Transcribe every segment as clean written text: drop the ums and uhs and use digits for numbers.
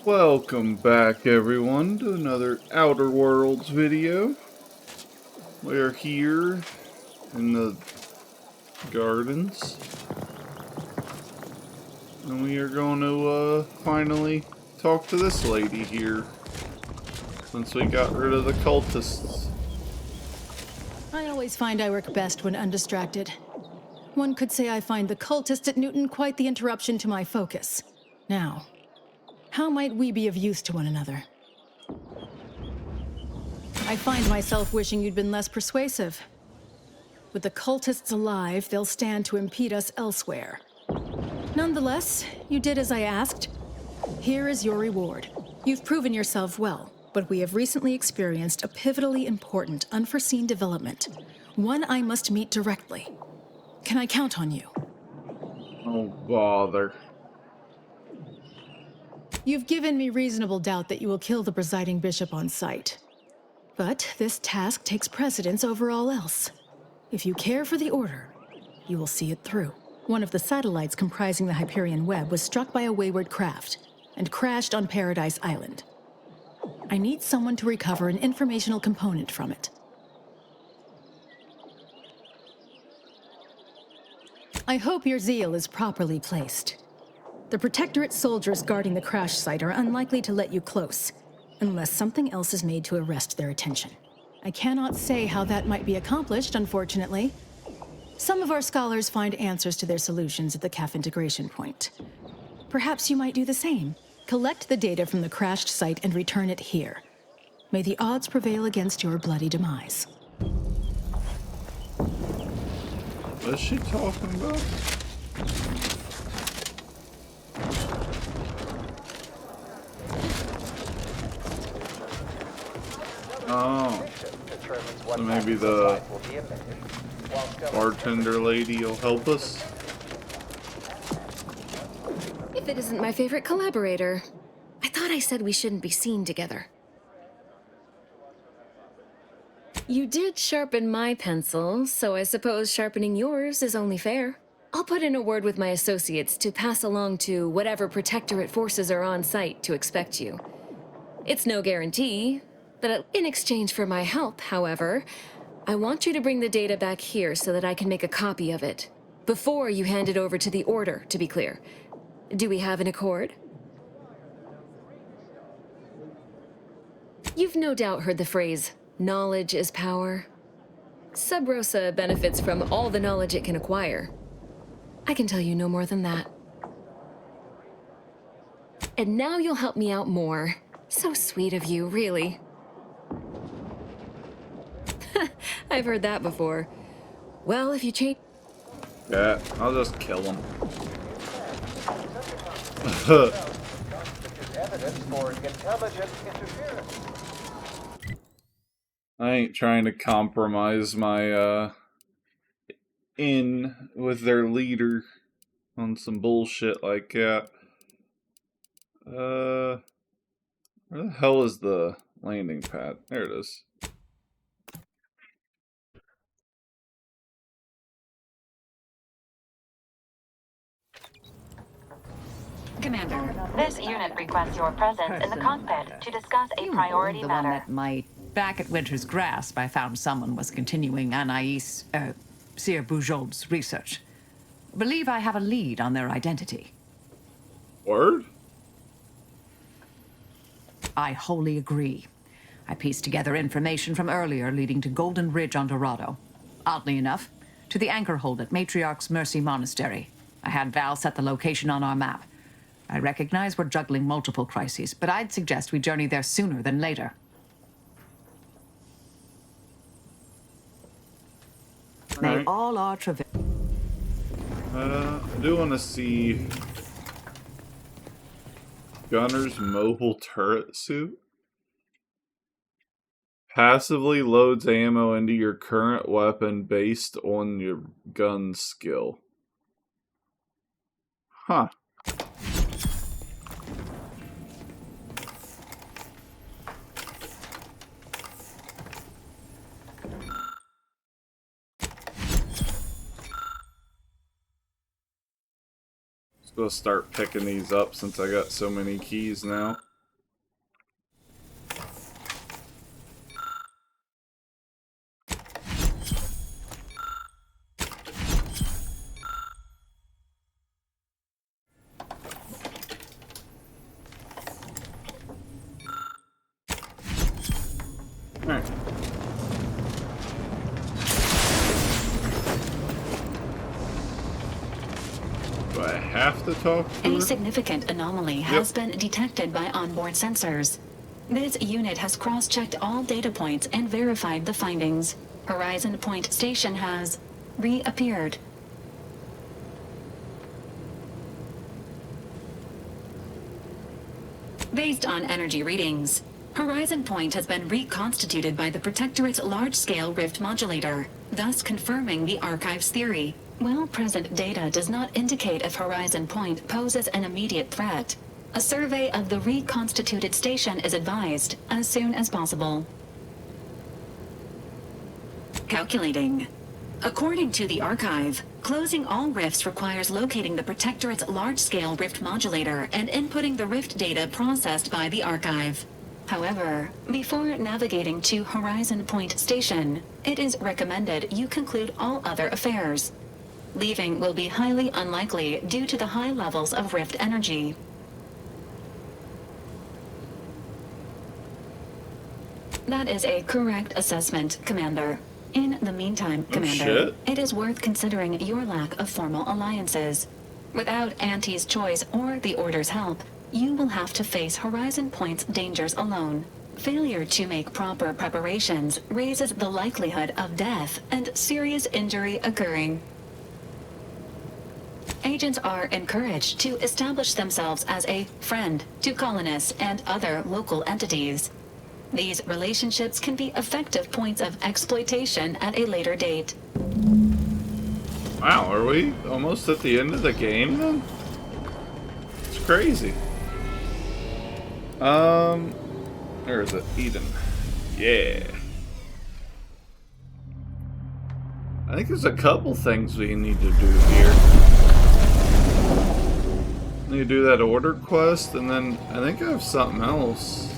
Welcome back everyone to another Outer Worlds video. We are here in the gardens and we are going to finally talk to this lady here since we got rid of the cultists. I always find I work best when undistracted. One could say I find the cultists at Newton quite the interruption to my focus. Now, how might we be of use to one another? I find myself wishing you'd been less persuasive. With the cultists alive, they'll stand to impede us elsewhere. Nonetheless, you did as I asked. Here is your reward. You've proven yourself well, but we have recently experienced a pivotally important, unforeseen development. One I must meet directly. Can I count on you? Oh, bother. You've given me reasonable doubt that you will kill the presiding bishop on sight. But this task takes precedence over all else. If you care for the Order, you will see it through. One of the satellites comprising the Hyperion web was struck by a wayward craft and crashed on Paradise Island. I need someone to recover an informational component from it. I hope your zeal is properly placed. The Protectorate soldiers guarding the crash site are unlikely to let you close, unless something else is made to arrest their attention. I cannot say how that might be accomplished, unfortunately. Some of our scholars find answers to their solutions at the CAF integration point. Perhaps you might do the same. Collect the data from the crashed site and return it here. May the odds prevail against your bloody demise. What is she talking about? Oh, so maybe the bartender lady will help us? If it isn't my favorite collaborator. I thought I said we shouldn't be seen together. You did sharpen my pencil, so I suppose sharpening yours is only fair. I'll put in a word with my associates to pass along to whatever Protectorate forces are on site to expect you. It's no guarantee, but in exchange for my help, however, I want you to bring the data back here so that I can make a copy of it. Before you hand it over to the Order, to be clear. Do we have an accord? You've no doubt heard the phrase, knowledge is power. Sub Rosa benefits from all the knowledge it can acquire. I can tell you no more than that. And now you'll help me out more. So sweet of you, really. I've heard that before. Well, if you change... Yeah, I'll just kill him. I ain't trying to compromise my in with their leader on some bullshit like that. Where the hell is the landing pad? There it is. Commander, this unit requests your presence in the cockpit to discuss a priority the matter. one that might... Back at Winter's Grasp, I found someone was continuing Anaïs, Sir Bujold's research. Believe I have a lead on their identity. Word? I wholly agree. I pieced together information from earlier leading to Golden Ridge on Dorado. Oddly enough, to the anchor hold at Matriarch's Mercy Monastery. I had Val set the location on our map. I recognize we're juggling multiple crises, but I'd suggest we journey there sooner than later. May all our travail... I do want to see Gunner's mobile turret suit. Passively loads ammo into your current weapon based on your gun skill. Huh. Let's go start picking these up since I got so many keys now. have to talk to her? A significant anomaly has been detected by onboard sensors. This unit has cross-checked all data points and verified the findings. Horizon Point Station has reappeared. Based on energy readings, Horizon Point has been reconstituted by the Protectorate's large-scale rift modulator, thus confirming the Archive's theory. While present data does not indicate if Horizon Point poses an immediate threat, a survey of the reconstituted station is advised as soon as possible. Calculating. According to the Archive, closing all rifts requires locating the Protectorate's large-scale rift modulator and inputting the rift data processed by the Archive. However, before navigating to Horizon Point Station, it is recommended you conclude all other affairs. Leaving will be highly unlikely due to the high levels of rift energy. That is a correct assessment, Commander. In the meantime, Commander, it is worth considering your lack of formal alliances. Without Auntie's choice or the Order's help, you will have to face Horizon Point's dangers alone. Failure to make proper preparations raises the likelihood of death and serious injury occurring. Agents are encouraged to establish themselves as a friend to colonists and other local entities. These relationships can be effective points of exploitation at a later date. Wow, are we almost at the end of the game then? It's crazy. Where is it? Eden. Yeah. I think there's a couple things we need to do here. Need to do that order quest, and then I think I have something else.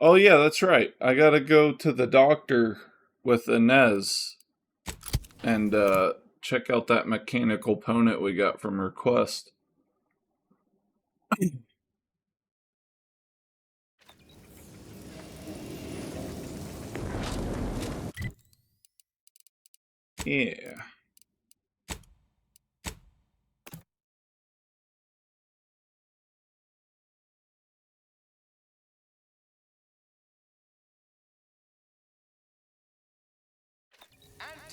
Oh yeah, that's right. I gotta go to the doctor with Inez and check out that mechanical opponent we got from her quest. Yeah.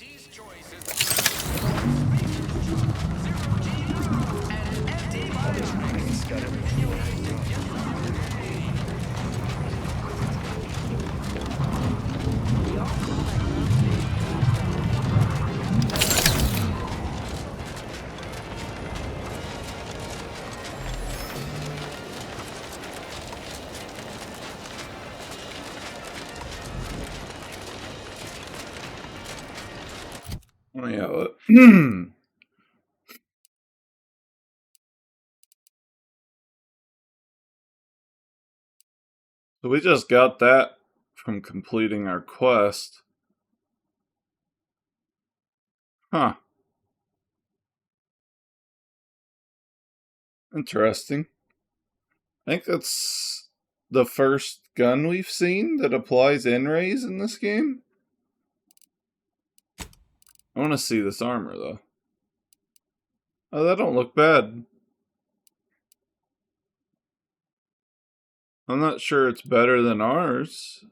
Auntie's choice is zero G and Oh yeah. So we just got that from completing our quest. Huh. Interesting. I think that's the first gun we've seen that applies N-rays in this game. I want to see this armor, though. Oh, that don't look bad. I'm not sure it's better than ours,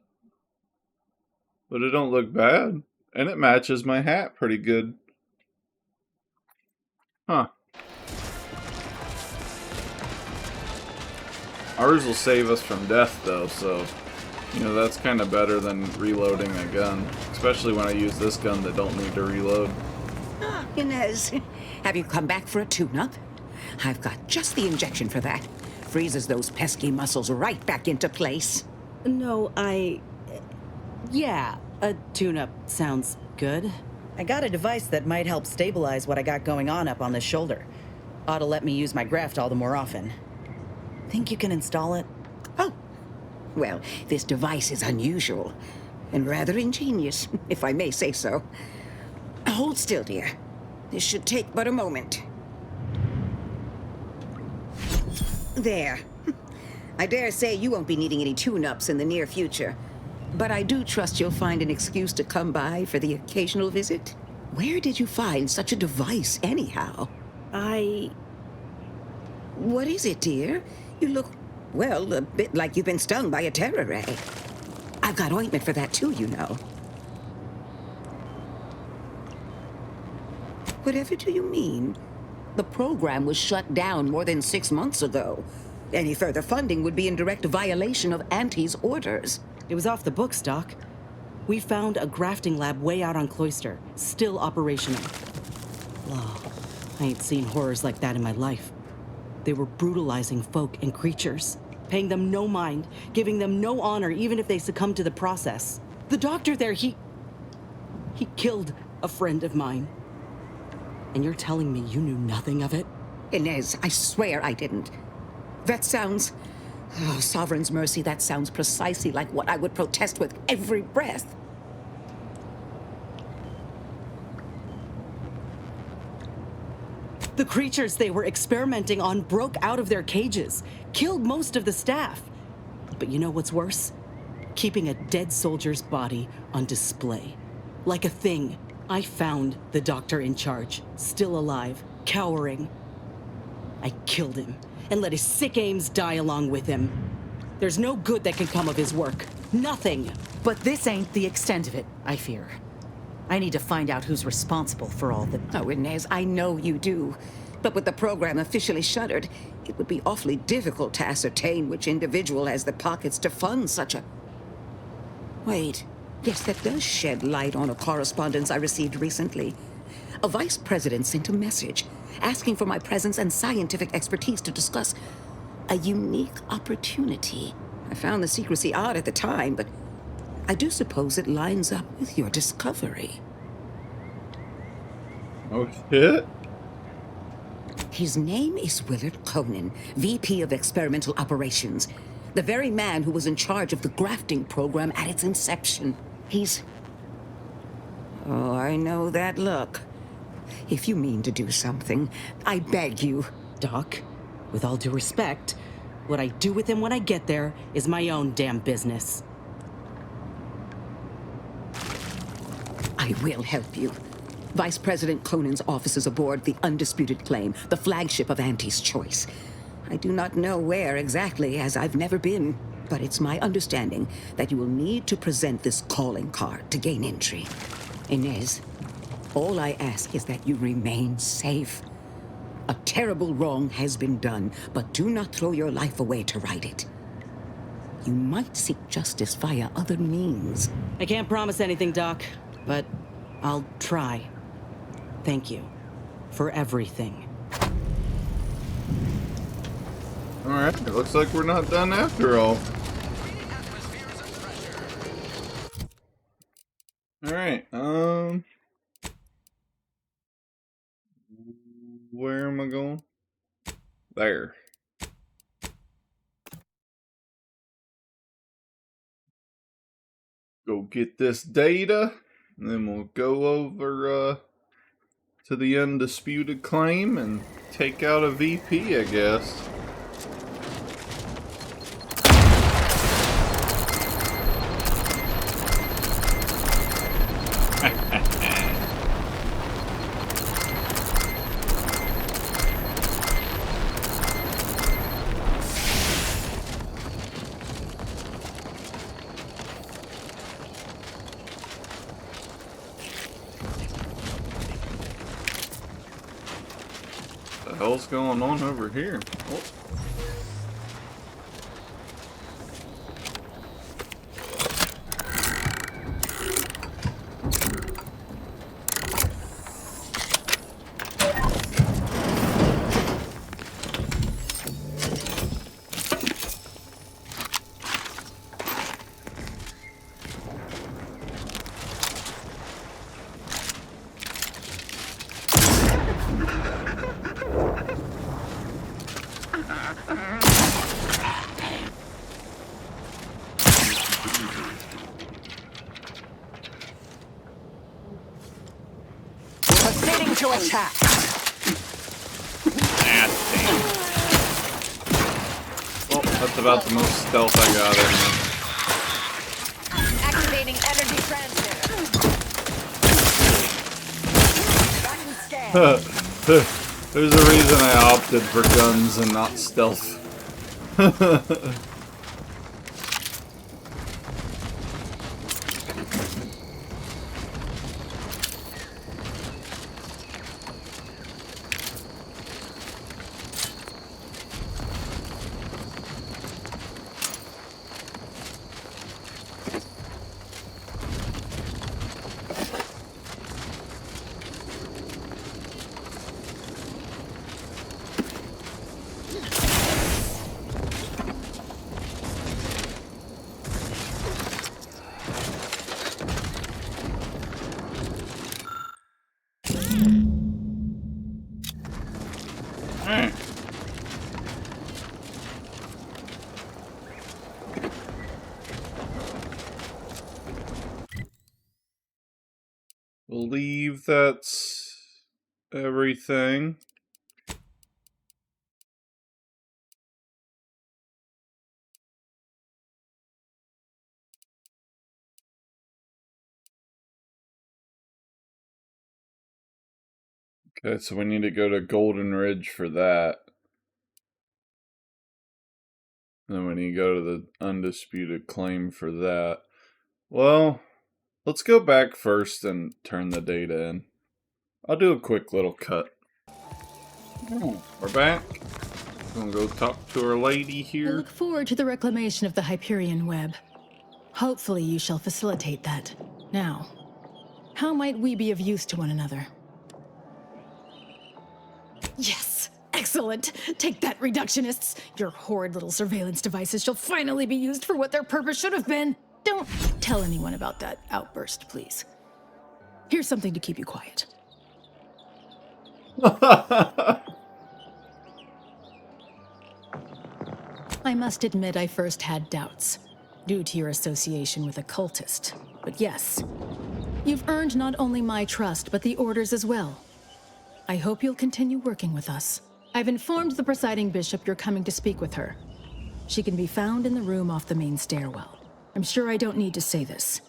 but it don't look bad. And it matches my hat pretty good. Huh. Ours will save us from death, though, so, you know, that's kind of better than reloading a gun. Especially when I use this gun that don't need to reload. Ah, Inez, have you come back for a tune-up? I've got just the injection for that. Freezes those pesky muscles right back into place. No, yeah, a tune-up sounds good. I got a device that might help stabilize what I got going on up on this shoulder. Ought to let me use my graft all the more often. Think you can install it? Oh, well, this device is unusual and rather ingenious, if I may say so. Hold still, dear. This should take but a moment. There. I dare say you won't be needing any tune-ups in the near future. But I do trust you'll find an excuse to come by for the occasional visit. Where did you find such a device, anyhow? What is it, dear? You look, well, a bit like you've been stung by a terror ray. I've got ointment for that too, you know. Whatever do you mean? The program was shut down more than 6 months ago. Any further funding would be in direct violation of Auntie's orders. It was off the books, Doc. We found a grafting lab way out on Cloister, still operational. Oh, I ain't seen horrors like that in my life. They were brutalizing folk and creatures, paying them no mind, giving them no honor even if they succumbed to the process. The doctor there, he killed a friend of mine. And you're telling me you knew nothing of it? Inez, I swear I didn't. That sounds... Oh, Sovereign's mercy, that sounds precisely like what I would protest with every breath. The creatures they were experimenting on broke out of their cages, killed most of the staff. But you know what's worse? Keeping a dead soldier's body on display. Like a thing. I found the doctor in charge, still alive, cowering. I killed him, and let his sick aims die along with him. There's no good that can come of his work. Nothing. But this ain't the extent of it, I fear. I need to find out who's responsible for all the... Oh, Inez, I know you do. But with the program officially shuttered, it would be awfully difficult to ascertain which individual has the pockets to fund such a... Wait. Yes, that does shed light on a correspondence I received recently. A vice president sent a message asking for my presence and scientific expertise to discuss a unique opportunity. I found the secrecy odd at the time, but I do suppose it lines up with your discovery. Oh, shit. His name is Willard Conan, VP of Experimental Operations. The very man who was in charge of the grafting program at its inception. He's... Oh, I know that look. If you mean to do something, I beg you. Doc, with all due respect, what I do with him when I get there is my own damn business. I will help you. Vice President Conan's office is aboard the Undisputed Claim, the flagship of Auntie's choice. I do not know where exactly, as I've never been, but it's my understanding that you will need to present this calling card to gain entry. Inez, all I ask is that you remain safe. A terrible wrong has been done, but do not throw your life away to right it. You might seek justice via other means. I can't promise anything, Doc, but I'll try. Thank you for everything. Alright, it looks like we're not done after all. Alright, where am I going? There. Go get this data, and then we'll go over, to the Undisputed Claim and take out a VP, I guess. What the hell's going on over here? Oh. Proceeding to attack. Ah, damn. Well, That's about the most stealth I got in Activating energy transmitter. Button scan. there. There's a reason I opted for guns and not stealth. Believe that's everything. Okay, so we need to go to Golden Ridge for that. Then we need to go to the undisputed claim for that. Well, let's go back first and turn the data in. I'll do a quick little cut. We're back. Gonna go talk to our lady I here. look forward to the reclamation of the Hyperion web. Hopefully you shall facilitate that. Now, how might we be of use to one another? Yes! Excellent! Take that, reductionists! Your horrid little surveillance devices shall finally be used for what their purpose should have been! Don't tell anyone about that outburst, please. Here's something to keep you quiet. I must admit I first had doubts, due to your association with a cultist. But yes, you've earned not only my trust, but the Order's as well. I hope you'll continue working with us. I've informed the presiding bishop you're coming to speak with her. She can be found in the room off the main stairwell. I'm sure I don't need to say this.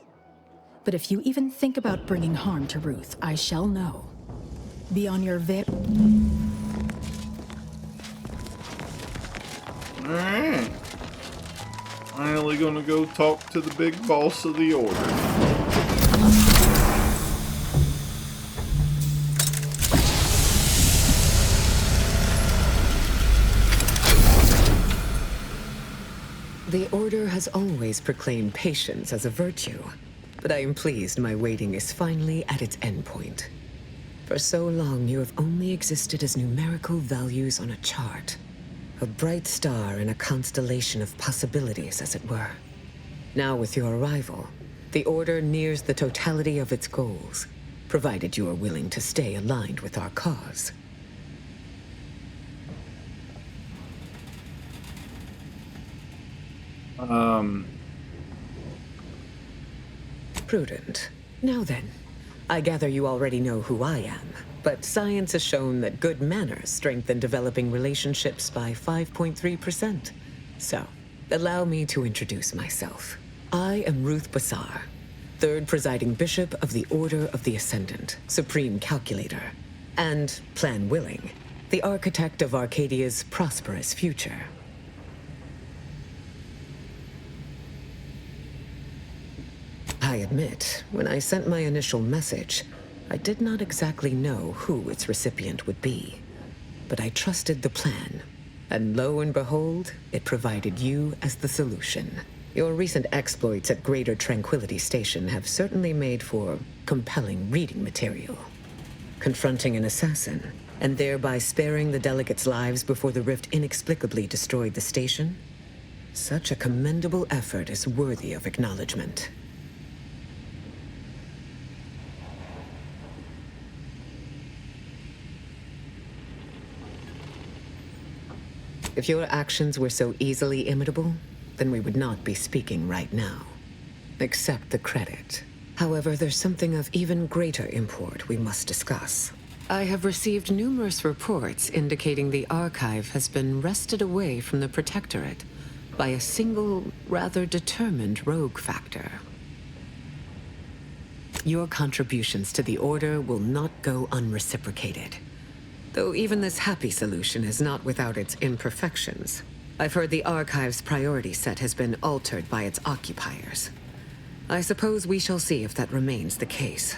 But if you even think about bringing harm to Ruth, I shall know. Be on your Alright. Finally gonna go talk to the big boss of the Order. The Order has always proclaimed patience as a virtue, but I am pleased my waiting is finally at its endpoint. For so long, you have only existed as numerical values on a chart. A bright star in a constellation of possibilities, as it were. Now with your arrival, the Order nears the totality of its goals, provided you are willing to stay aligned with our cause. Prudent. Now then, I gather you already know who I am, but science has shown that good manners strengthen developing relationships by 5.3%. So, allow me to introduce myself. I am Ruth Bassar, third presiding bishop of the Order of the Ascendant, supreme calculator, and, plan willing, the architect of Arcadia's prosperous future. I admit, when I sent my initial message, I did not exactly know who its recipient would be. But I trusted the plan, and lo and behold, it provided you as the solution. Your recent exploits at Greater Tranquility Station have certainly made for compelling reading material. Confronting an assassin, and thereby sparing the delegates' lives before the rift inexplicably destroyed the station? Such a commendable effort is worthy of acknowledgement. If your actions were so easily imitable, then we would not be speaking right now. Accept the credit. However, there's something of even greater import we must discuss. I have received numerous reports indicating the archive has been wrested away from the Protectorate, by a single, rather determined rogue factor. Your contributions to the Order will not go unreciprocated. Though even this happy solution is not without its imperfections. I've heard the Archive's priority set has been altered by its occupiers. I suppose we shall see if that remains the case.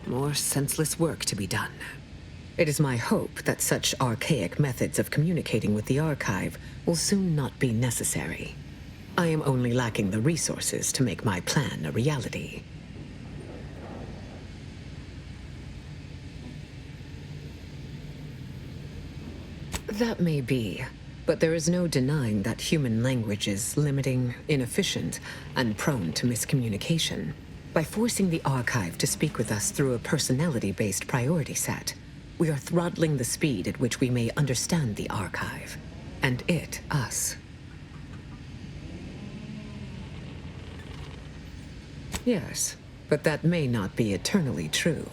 More senseless work to be done. It is my hope that such archaic methods of communicating with the Archive will soon not be necessary. I am only lacking the resources to make my plan a reality. That may be, but there is no denying that human language is limiting, inefficient, and prone to miscommunication. By forcing the Archive to speak with us through a personality-based priority set, we are throttling the speed at which we may understand the Archive, and it us. Yes, but that may not be eternally true.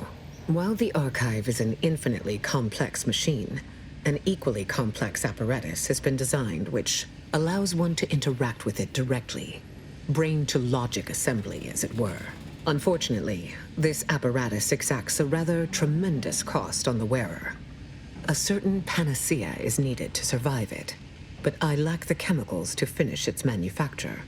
While the Archive is an infinitely complex machine, an equally complex apparatus has been designed which allows one to interact with it directly. Brain-to-logic assembly, as it were. Unfortunately, this apparatus exacts a rather tremendous cost on the wearer. A certain panacea is needed to survive it, but I lack the chemicals to finish its manufacture.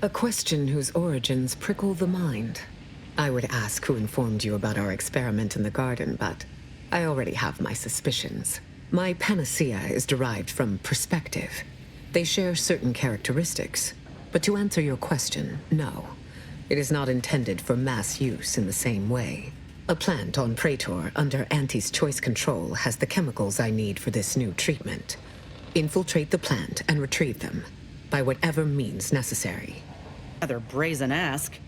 A question whose origins prickle the mind. I would ask who informed you about our experiment in the garden, but I already have my suspicions. My panacea is derived from perspective. They share certain characteristics, but to answer your question, no. It is not intended for mass use in the same way. A plant on Praetor under Auntie's choice control has the chemicals I need for this new treatment. Infiltrate the plant and retrieve them, by whatever means necessary. Rather brazen ask.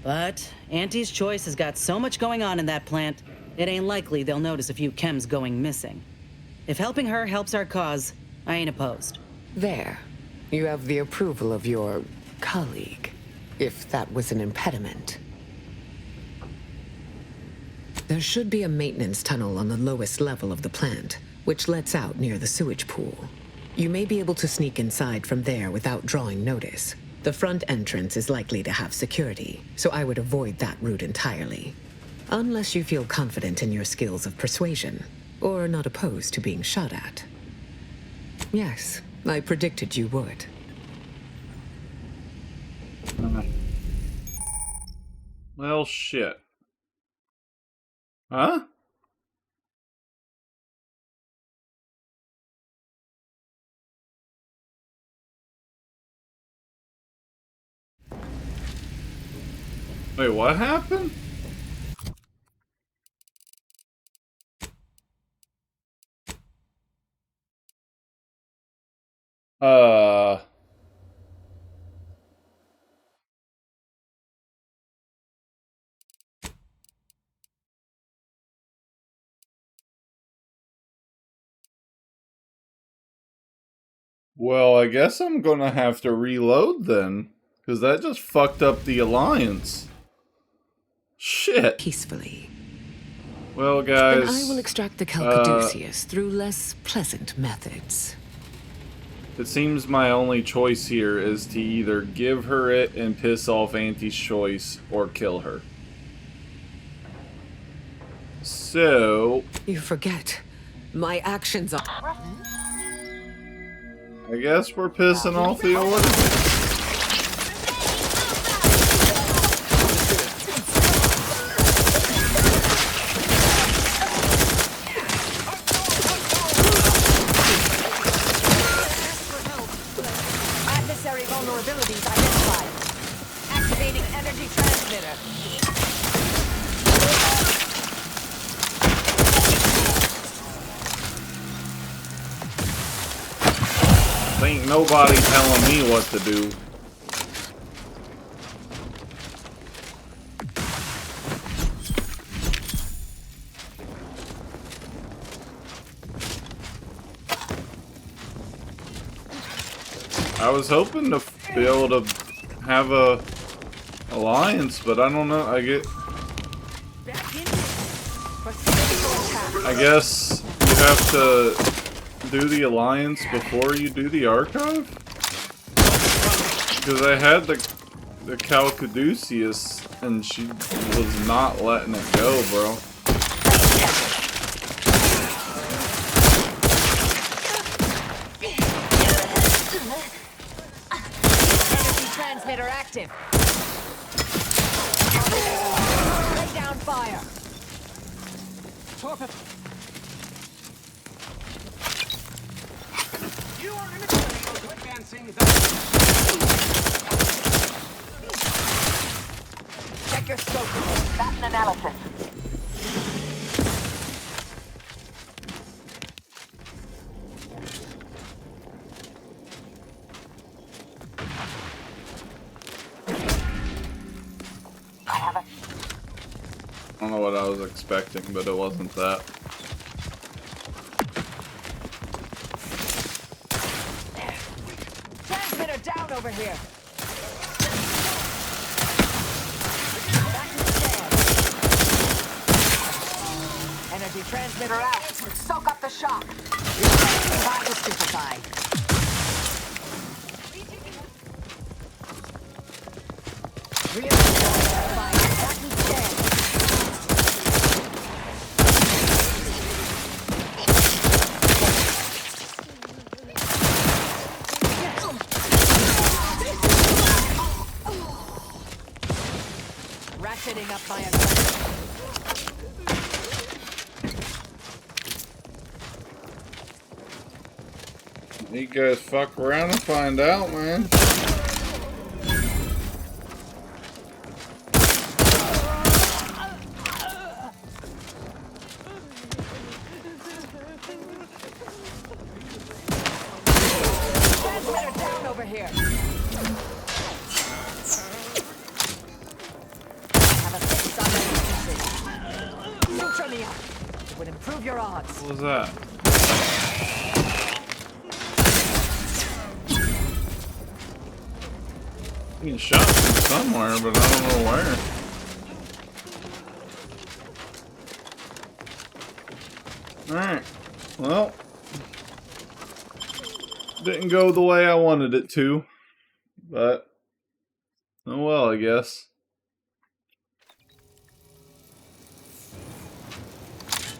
But Auntie's choice has got so much going on in that plant, it ain't likely they'll notice a few chems going missing. If helping her helps our cause, I ain't opposed. There. You have the approval of your colleague, if that was an impediment. There should be a maintenance tunnel on the lowest level of the plant, which lets out near the sewage pool. You may be able to sneak inside from there without drawing notice. The front entrance is likely to have security, so I would avoid that route entirely. Unless you feel confident in your skills of persuasion, or not opposed to being shot at. Yes, I predicted you would. Well, shit. Huh? Wait, what happened? Well, I guess I'm gonna have to reload then, because that just fucked up the alliance. Shit. Peacefully. Well, guys, Then I will extract the Calcaduceus through less pleasant methods. it seems my only choice here is to either give her it and piss off Auntie's choice, or kill her. So... You forget. My actions are... I guess we're pissing off the Order. Adversary vulnerabilities identified. Activating energy transmitter. Ain't nobody telling me what to do. I was hoping to be able to have a alliance, but I don't know. I guess you have to do the Alliance before you do the Archive? Because I had the Caduceus and she was not letting it go, bro. Energy transmitter active. Lay down fire. Torpid. You are unable to advancing the... Check your scope. That's an analysis. I have a... I don't know what I was expecting, but it wasn't that. Transmitter down over here. Back to stand. Energy transmitter out. Soak up the shock. Vital stupefy. Back to stand. Ratcheting up my aggression. You guys fuck around and find out, man. Transmitter down over here. Have a fix on that efficiency. Neutronia. It would improve your odds. What was that? Being shot from somewhere, but I don't know where. Alright. Well. Didn't go the way I wanted it to. But, oh well, I guess.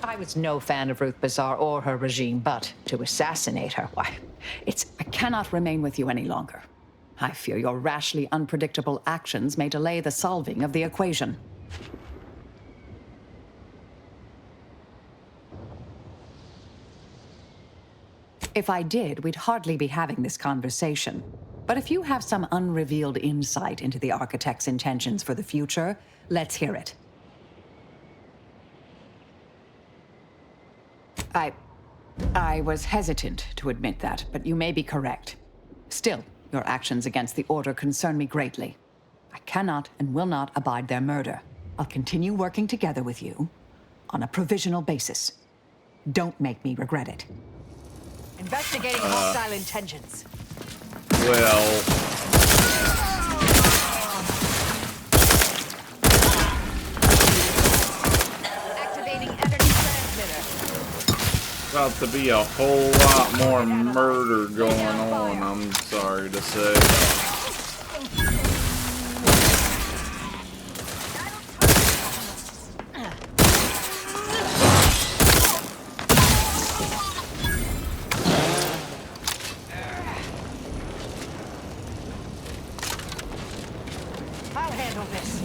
I was no fan of Ruth Bazaar or her regime, but to assassinate her, why, I cannot remain with you any longer. I fear your rashly unpredictable actions may delay the solving of the equation. If I did, we'd hardly be having this conversation. But if you have some unrevealed insight into the Architect's intentions for the future, let's hear it. I was hesitant to admit that, but you may be correct. Still, your actions against the Order concern me greatly. I cannot and will not abide their murder. I'll continue working together with you on a provisional basis. Don't make me regret it. Investigating hostile intentions. Well, Activating energy transmitter. about to be a whole lot more murder going on, I'm sorry to say. I'll handle this.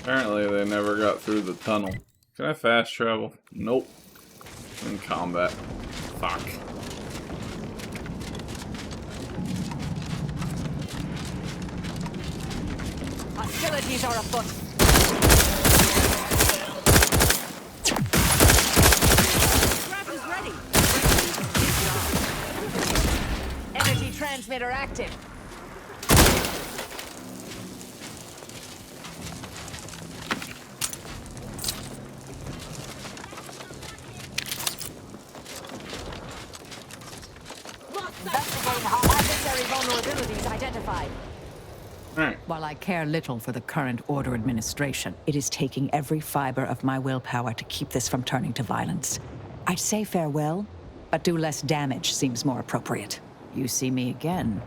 Apparently they never got through the tunnel. Can I fast travel? Nope. In combat. Fuck. Hostilities are afoot. Trap is ready. Energy transmitter active. Investigating adversary vulnerabilities identified. Alright. While I care little for the current Order administration, it is taking every fiber of my willpower to keep this from turning to violence. I'd say farewell, but do less damage seems more appropriate. You see me again.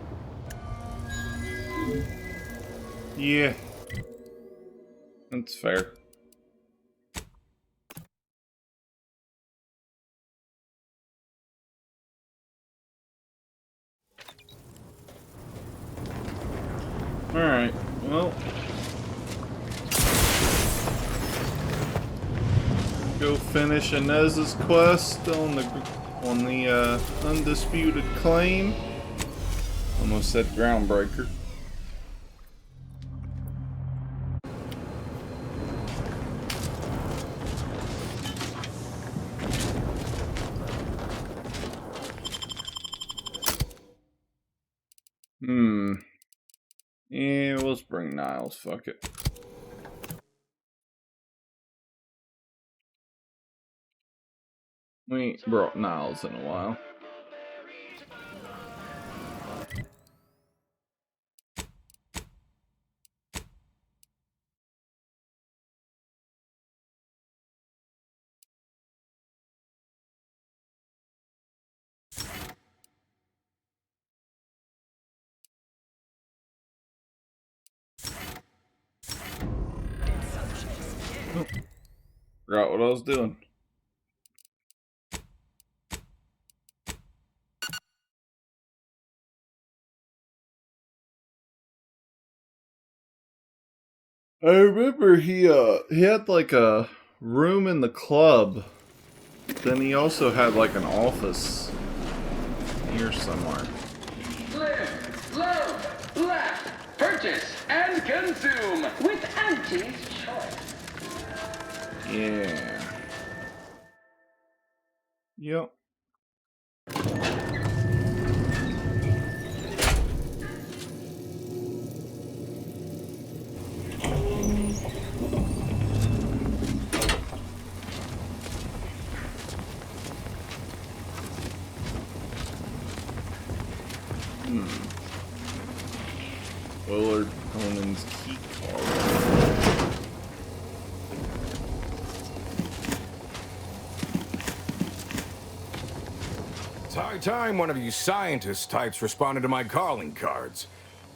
Yeah. That's fair. Alright, well. Go finish Inez's quest on the undisputed claim. Almost said groundbreaker. Yeah, let's bring Niles, fuck it. We ain't brought Niles in a while. Oh, forgot what I was doing. I remember he had like a room in the club. Then he also had like an office here somewhere. Live, love, laugh, purchase, and consume with Auntie's Choice. Yeah. Yep. Willard Conan's key card. It's high time one of you scientist types responded to my calling cards.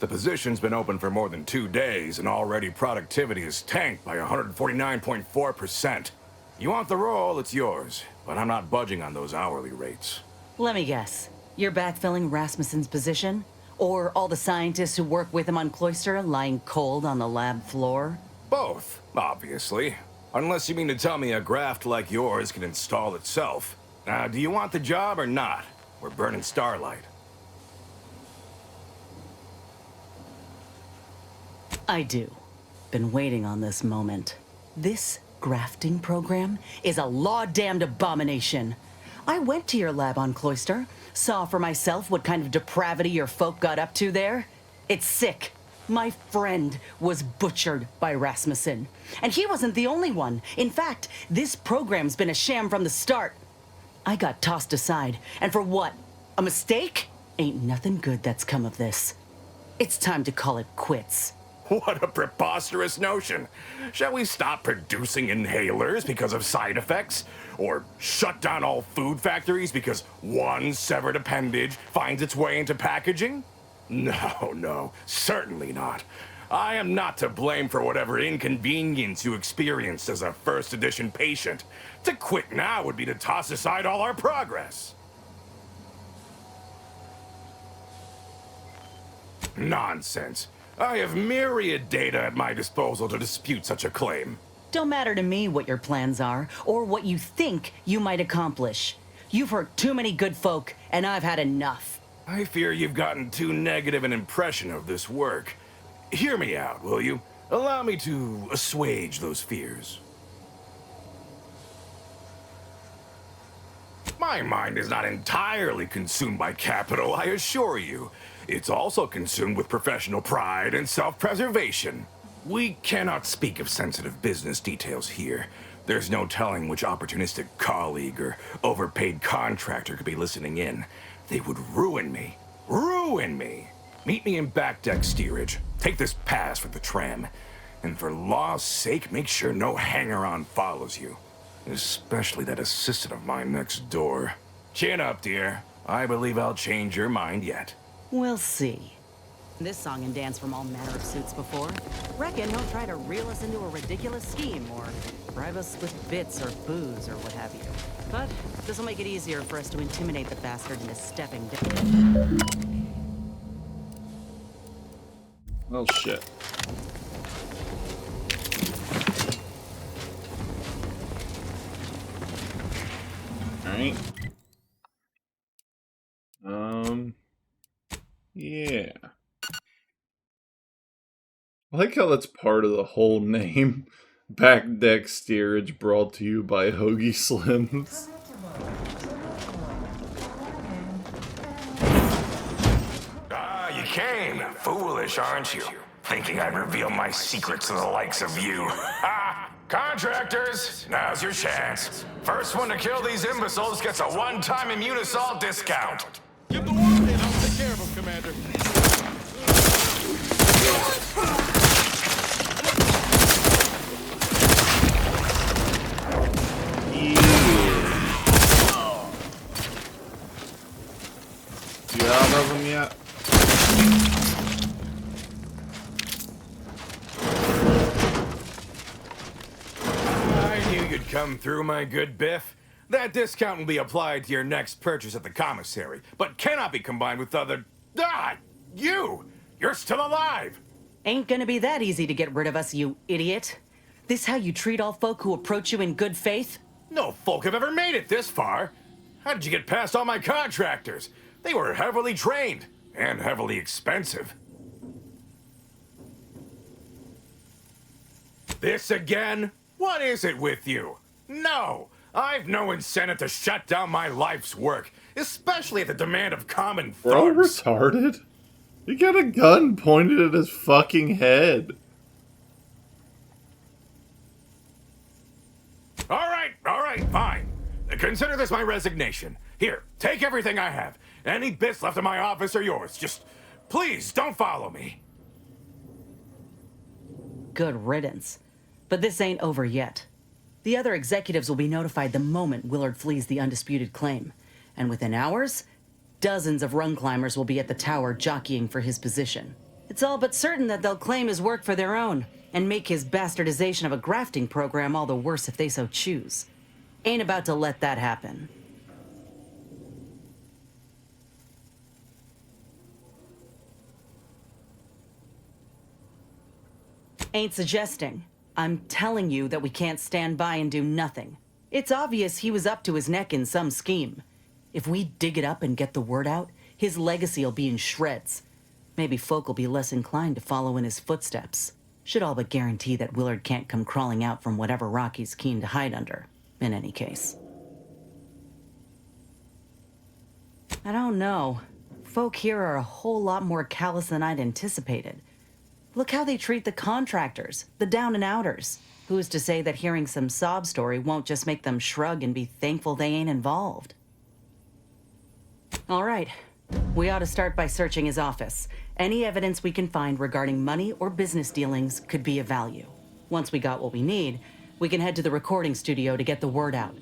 The position's been open for more than 2 days, and already productivity is tanked by 149.4%. You want the role, it's yours, but I'm not budging on those hourly rates. Let me guess. You're backfilling Rasmussen's position? Or all the scientists who work with him on Cloister lying cold on the lab floor? Both, obviously. Unless you mean to tell me a graft like yours can install itself. Do you want the job or not? We're burning starlight. I do. Been waiting on this moment. This grafting program is a law-damned abomination. I went to your lab on Cloister, saw for myself what kind of depravity your folk got up to there. It's sick. My friend was butchered by Rasmussen. And he wasn't the only one. In fact, this program's been a sham from the start. I got tossed aside. And for what? A mistake? Ain't nothing good that's come of this. It's time to call it quits. What a preposterous notion. Shall we stop producing inhalers because of side effects? Or shut down all food factories because one severed appendage finds its way into packaging? No, certainly not. I am not to blame for whatever inconvenience you experienced as a first edition patient. To quit now would be to toss aside all our progress. Nonsense. I have myriad data at my disposal to dispute such a claim. Don't matter to me what your plans are, or what you think you might accomplish. You've hurt too many good folk, and I've had enough. I fear you've gotten too negative an impression of this work. Hear me out, will you? Allow me to assuage those fears. My mind is not entirely consumed by capital, I assure you. It's also consumed with professional pride and self-preservation. We cannot speak of sensitive business details here. There's no telling which opportunistic colleague or overpaid contractor could be listening in. They would ruin me. Ruin me! Meet me in back deck steerage. Take this pass for the tram. And for law's sake, make sure no hanger-on follows you. Especially that assistant of mine next door. Chin up, dear. I believe I'll change your mind yet. We'll see. This song and dance from all manner of suits before. Reckon he'll try to reel us into a ridiculous scheme or bribe us with bits or booze or what have you. But this'll make it easier for us to intimidate the bastard into stepping down. Oh shit. Alright. Yeah. I like how that's part of the whole name. Back deck steerage brought to you by Hoagie Slims. Ah, you came. Foolish, aren't you? Thinking I'd reveal my secrets to the likes of you. Ah! Contractors, now's your chance. First one to kill these imbeciles gets a one-time immune assault discount. Give the word and I'll take care of him, Commander. You out of them yet? I knew you'd come through, my good Biff. That discount will be applied to your next purchase at the commissary, but cannot be combined with other... Ah! You! You're still alive! Ain't gonna be that easy to get rid of us, you idiot. This how you treat all folk who approach you in good faith? No folk have ever made it this far. How did you get past all my contractors? They were heavily trained and heavily expensive. This again? What is it with you? No, I've no incentive to shut down my life's work, especially at the demand of common Bro, thugs. retarded? He got a gun pointed at his fucking head. All right, fine. Consider this my resignation. Here, take everything I have. Any bits left in my office are yours. Just, please, don't follow me. Good riddance. But this ain't over yet. The other executives will be notified the moment Willard flees the undisputed claim. And within hours, dozens of rung climbers will be at the tower jockeying for his position. It's all but certain that they'll claim his work for their own and make his bastardization of a grafting program all the worse if they so choose. Ain't about to let that happen. Ain't suggesting. I'm telling you that we can't stand by and do nothing. It's obvious he was up to his neck in some scheme. If we dig it up and get the word out, his legacy will be in shreds. Maybe folk will be less inclined to follow in his footsteps. Should all but guarantee that Willard can't come crawling out from whatever rock he's keen to hide under, in any case. I don't know. Folk here are a whole lot more callous than I'd anticipated. Look how they treat the contractors, the down-and-outers. Who's to say that hearing some sob story won't just make them shrug and be thankful they ain't involved? All right. We ought to start by searching his office. Any evidence we can find regarding money or business dealings could be of value. Once we got what we need, we can head to the recording studio to get the word out.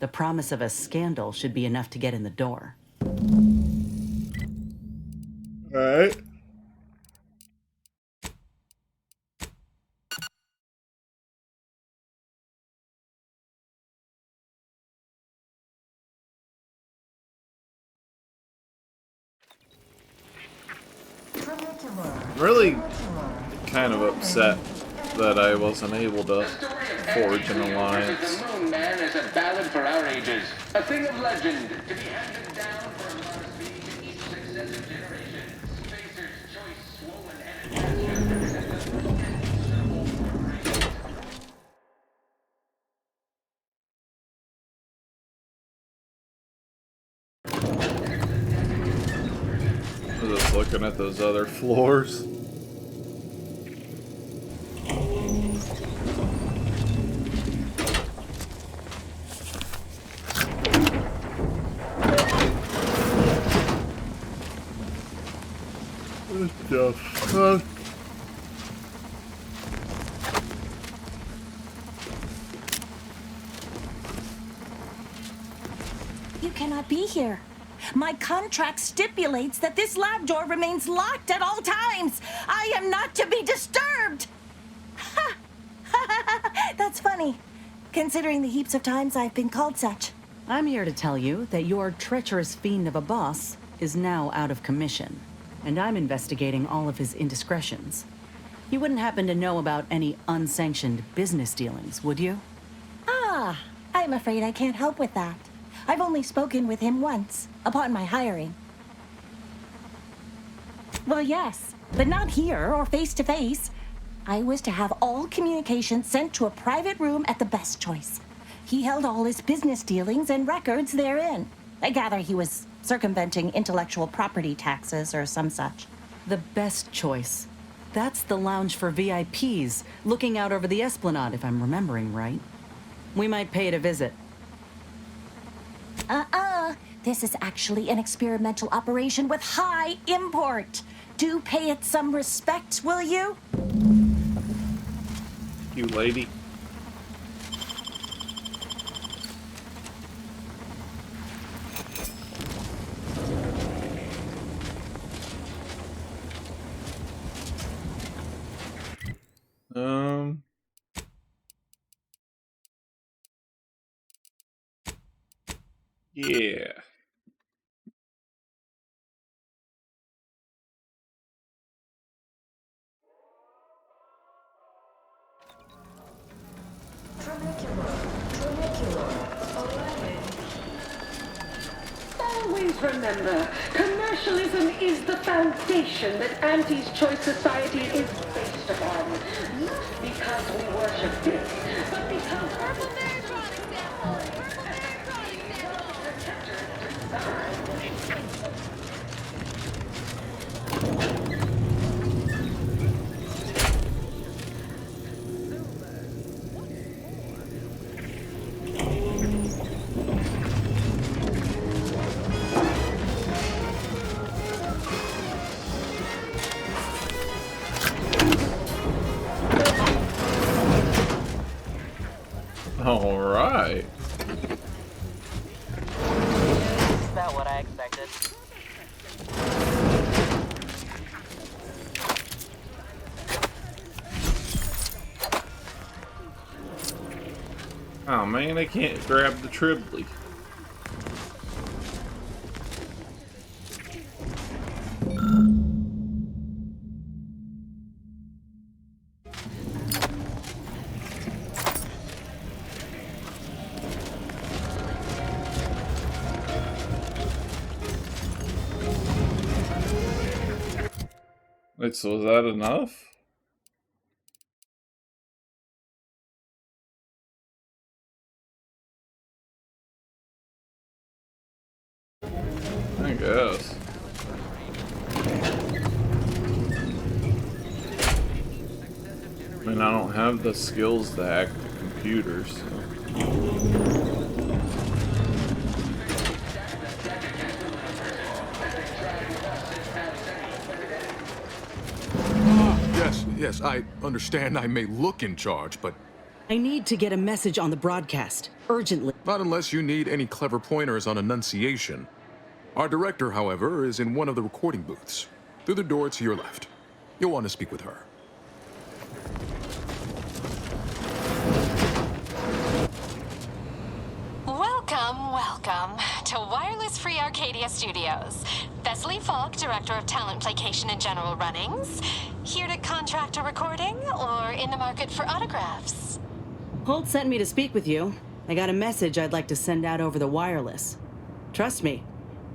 The promise of a scandal should be enough to get in the door. All right. Really kind of upset that I wasn't able to forge an alliance. The Moon Man is a ballad for our ages, a thing of legend to be handed down for Mars being to each successive generation. Spacer's choice, swollen and Just looking at those other floors. You cannot be here. My contract stipulates that this lab door remains locked at all times. I am not to be disturbed. Ha! That's funny, considering the heaps of times I've been called such. I'm here to tell you that your treacherous fiend of a boss is now out of commission, and I'm investigating all of his indiscretions. You wouldn't happen to know about any unsanctioned business dealings, would you? Ah, I'm afraid I can't help with that. I've only spoken with him once, upon my hiring. Well, yes, but not here or face to face. I was to have all communications sent to a private room at the Best Choice. He held all his business dealings and records therein. I gather he was circumventing intellectual property taxes or some such. The Best Choice. That's the lounge for VIPs, looking out over the Esplanade, if I'm remembering right. We might pay it a visit. This is actually an experimental operation with high import. Do pay it some respect, will you? You lady. Yeah. Always remember, commercialism is the foundation that Auntie's Choice Society is based upon. Not because we worship it, but because... All right. That's about what I expected. Oh man, I can't grab the Tribly. Wait, so is that enough? I guess. I mean, I don't have the skills to hack the computers, so. Yes, I understand I may look in charge, but... I need to get a message on the broadcast, urgently. Not unless you need any clever pointers on enunciation. Our director, however, is in one of the recording booths. Through the door to your left. You'll want to speak with her. Welcome to Wireless Free Arcadia Studios. Thessaly Falk, Director of Talent Placation and General Runnings. Here to contract a recording or in the market for autographs? Holt sent me to speak with you. I got a message I'd like to send out over the wireless. Trust me,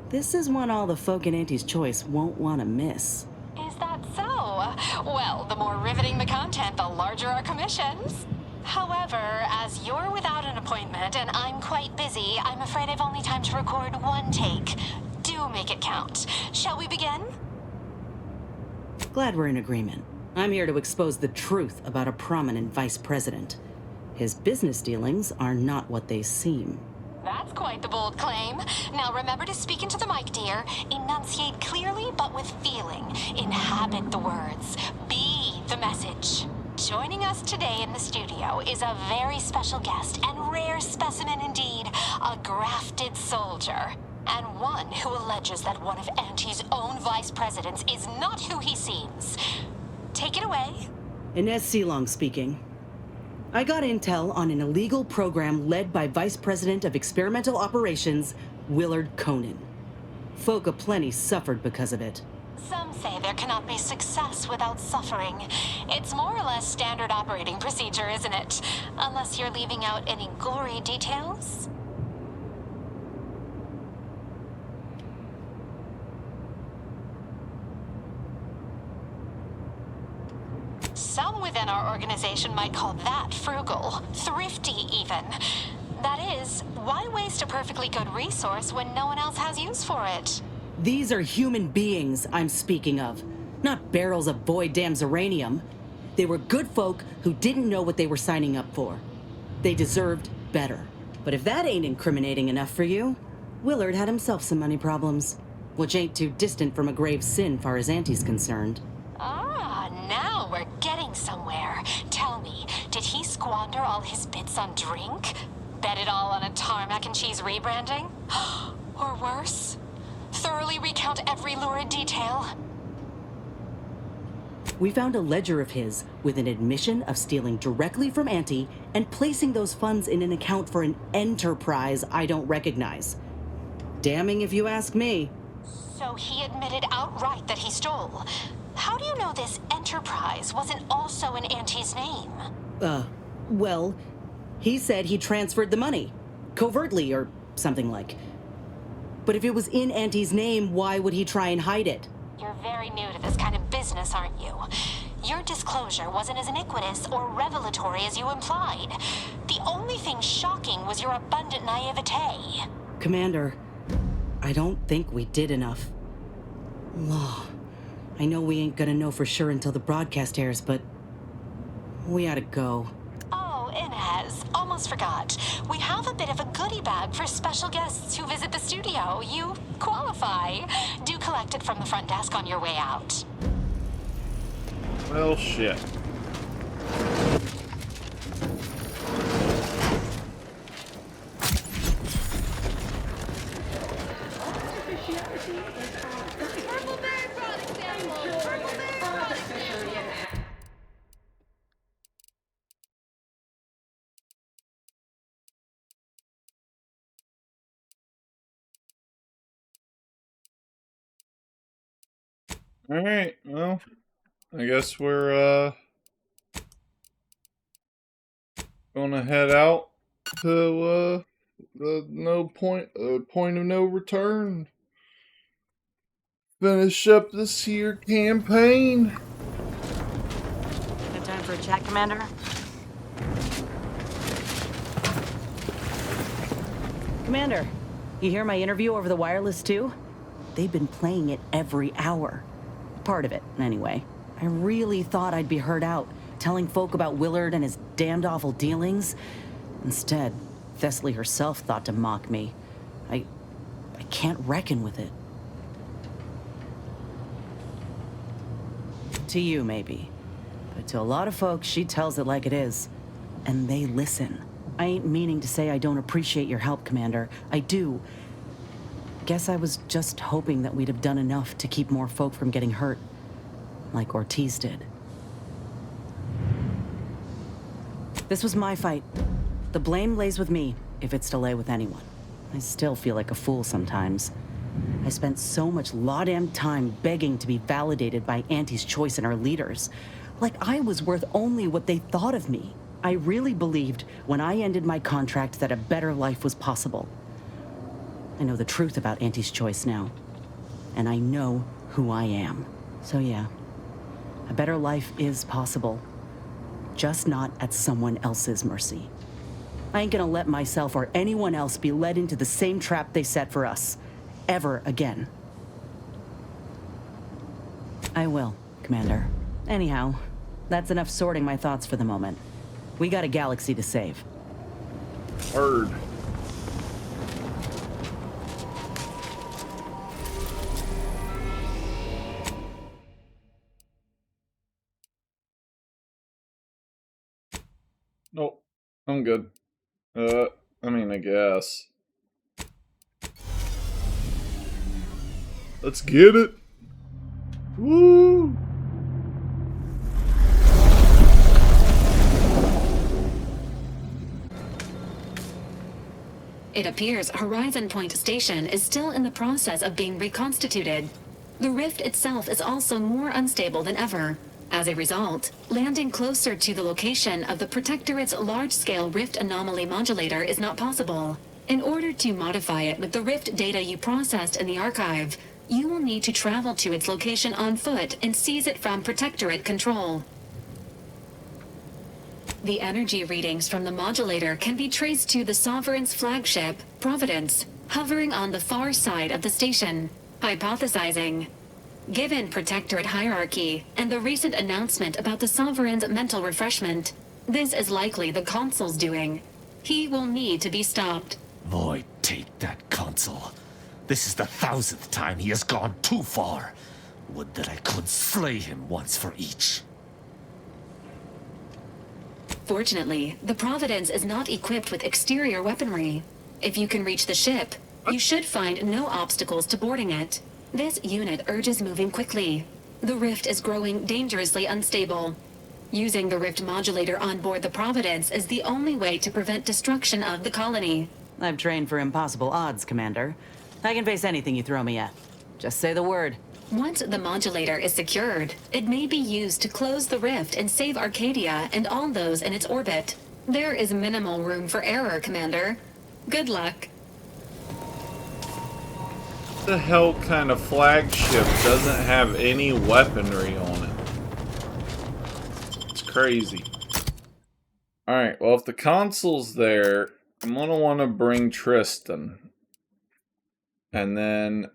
this is one all the folk in Auntie's Choice won't want to miss. Is that so? Well, the more riveting the content, the larger our commissions. However, as you're without an appointment and I'm quite busy, I'm afraid I've only time to record one take. Do make it count. Shall we begin? Glad we're in agreement. I'm here to expose the truth about a prominent vice president. His business dealings are not what they seem. That's quite the bold claim. Now remember to speak into the mic, dear. Enunciate clearly, but with feeling. Inhabit the words. Be the message. Joining us today in the studio is a very special guest and rare specimen indeed, a grafted soldier. And one who alleges that one of Auntie's own vice presidents is not who he seems. Take it away. Inez Seelong speaking. I got intel on an illegal program led by Vice President of Experimental Operations, Willard Conan. Folk aplenty suffered because of it. Some say there cannot be success without suffering. It's more or less standard operating procedure, isn't it? Unless you're leaving out any gory details. Some within our organization might call that frugal, thrifty even. That is, why waste a perfectly good resource when no one else has use for it? These are human beings I'm speaking of, not barrels of void damn uranium. They were good folk who didn't know what they were signing up for. They deserved better. But if that ain't incriminating enough for you, Willard had himself some money problems, which ain't too distant from a grave sin far as Auntie's concerned. Ah, now we're getting somewhere. Tell me, did he squander all his bits on drink? Bet it all on a tarmac and cheese rebranding? Or worse? Thoroughly recount every lurid detail? We found a ledger of his with an admission of stealing directly from Auntie and placing those funds in an account for an enterprise I don't recognize. Damning if you ask me. So he admitted outright that he stole. How do you know this enterprise wasn't also in Auntie's name? Well, he said he transferred the money. Covertly or something like. But if it was in Auntie's name, why would he try and hide it? You're very new to this kind of business, aren't you? Your disclosure wasn't as iniquitous or revelatory as you implied. The only thing shocking was your abundant naivete. Commander, I don't think we did enough. Law. I know we ain't gonna know for sure until the broadcast airs, but we ought to go. Oh, Inez, almost forgot. We have a bit of a goodie bag for special guests who visit the studio. You qualify. Do collect it from the front desk on your way out. Well, shit. Alright, well, I guess we're, gonna head out to, the point of no return. Finish up this here campaign. Got time for a chat, Commander? Commander, you hear my interview over the wireless too? They've been playing it every hour. Part of it, anyway. I really thought I'd be heard out, telling folk about Willard and his damned awful dealings. Instead, Thessaly herself thought to mock me. I can't reckon with it. To you, maybe. But to a lot of folks, she tells it like it is. And they listen. I ain't meaning to say I don't appreciate your help, Commander. I do. Guess I was just hoping that we'd have done enough to keep more folk from getting hurt. Like Ortiz did. This was my fight. The blame lays with me, if it's to lay with anyone. I still feel like a fool sometimes. I spent so much law-damn time begging to be validated by Auntie's choice and our leaders. Like I was worth only what they thought of me. I really believed when I ended my contract that a better life was possible. I know the truth about Auntie's choice now. And I know who I am. So yeah, a better life is possible. Just not at someone else's mercy. I ain't gonna let myself or anyone else be led into the same trap they set for us. Ever again. I will, Commander. Anyhow, that's enough sorting my thoughts for the moment. We got a galaxy to save. Heard. Nope. I'm good. I mean, I guess. Let's get it. Woo! It appears Horizon Point Station is still in the process of being reconstituted. The rift itself is also more unstable than ever. As a result, landing closer to the location of the Protectorate's large-scale rift anomaly modulator is not possible. In order to modify it with the rift data you processed in the archive, you will need to travel to its location on foot and seize it from Protectorate control. The energy readings from the modulator can be traced to the Sovereign's flagship, Providence, hovering on the far side of the station. Hypothesizing. Given Protectorate hierarchy and the recent announcement about the Sovereign's mental refreshment, this is likely the Consul's doing. He will need to be stopped. Void, take that Consul. This is the 1000th time he has gone too far. Would that I could slay him once for each. Fortunately, the Providence is not equipped with exterior weaponry. If you can reach the ship, you should find no obstacles to boarding it. This unit urges moving quickly. The rift is growing dangerously unstable. Using the rift modulator on board the Providence is the only way to prevent destruction of the colony. I've trained for impossible odds, Commander. I can face anything you throw me at. Just say the word. Once the modulator is secured, it may be used to close the rift and save Arcadia and all those in its orbit. There is minimal room for error, Commander. Good luck. What the hell kind of flagship doesn't have any weaponry on it? It's crazy. Alright, well if the Consul's there, I'm gonna want to bring Tristan. And then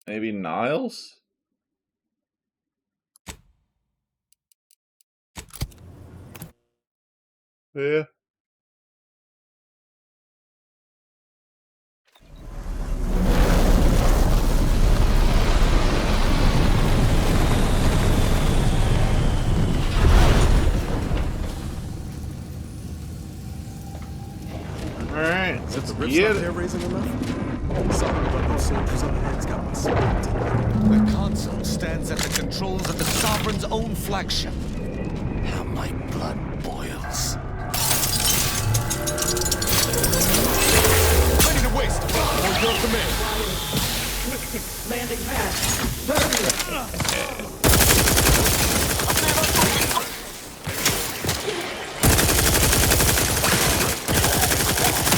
maybe Niles? Yeah. Alright, Is let's the rift's get not it. hair raising enough? Something about those soldiers on the head's got my spirit. The Consul stands at the controls of the Sovereign's own flagship. How my blood boils. Ready to waste. On your command. Landing pad.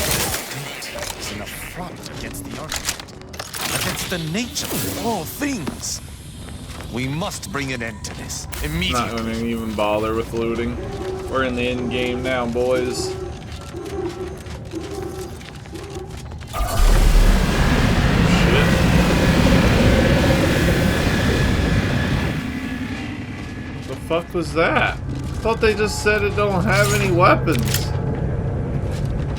It's an affront against the Arcadia, against the nature of all things. We must bring an end to this Not immediately. gonna even bother with looting. We're in the end game now, boys. The fuck was that? I thought they just said it don't have any weapons.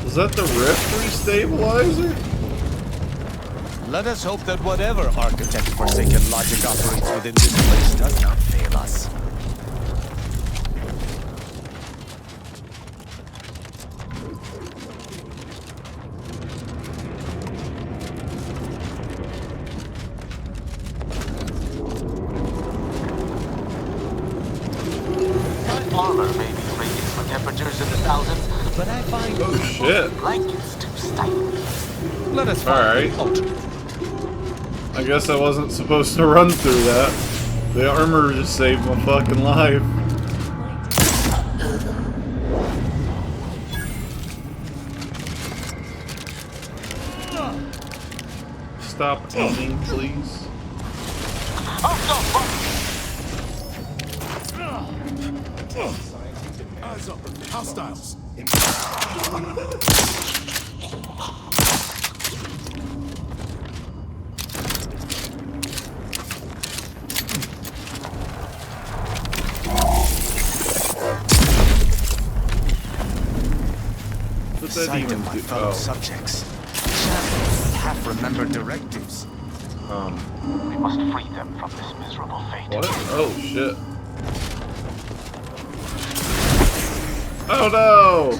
Was that the rift restabilizer? Let us hope that whatever architect forsaken logic operates within this place does not fail us. My armor may be rated for temperatures in the thousands, but I find shit. blankets too stifling. Let us Alright. I guess I wasn't supposed to run through that. The armor just saved my fucking life. Stop aiming, please. Eyes up. Hostiles. What that Sight even of my do? fellow Oh. subjects. Champions half remember directives. We must free them from this miserable fate. What? Oh shit. Oh no!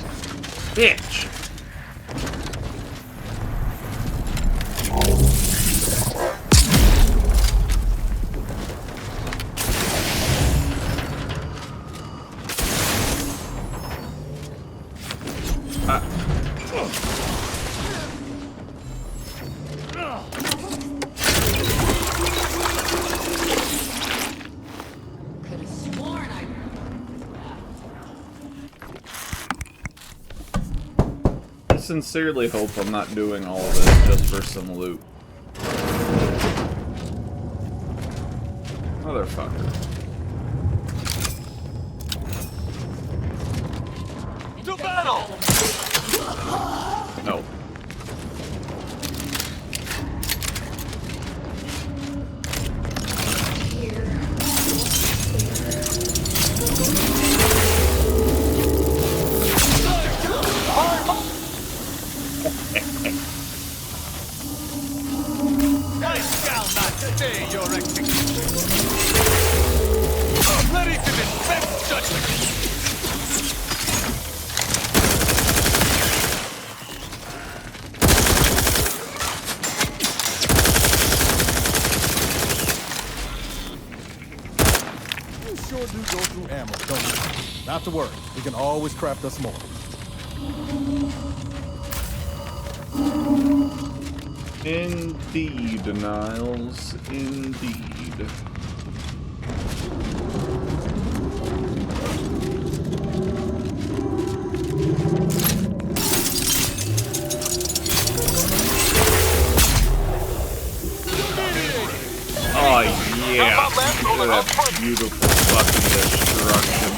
Bitch! I sincerely hope I'm not doing all of this just for some loot. Motherfucker. To battle! No. I shall not stay your execution. Ready to dispense judgment. You sure do go through ammo, don't you? Not to worry, we can always craft us more. Indeed, Niles. Indeed. Oh yeah! Look at that beautiful fucking destruction.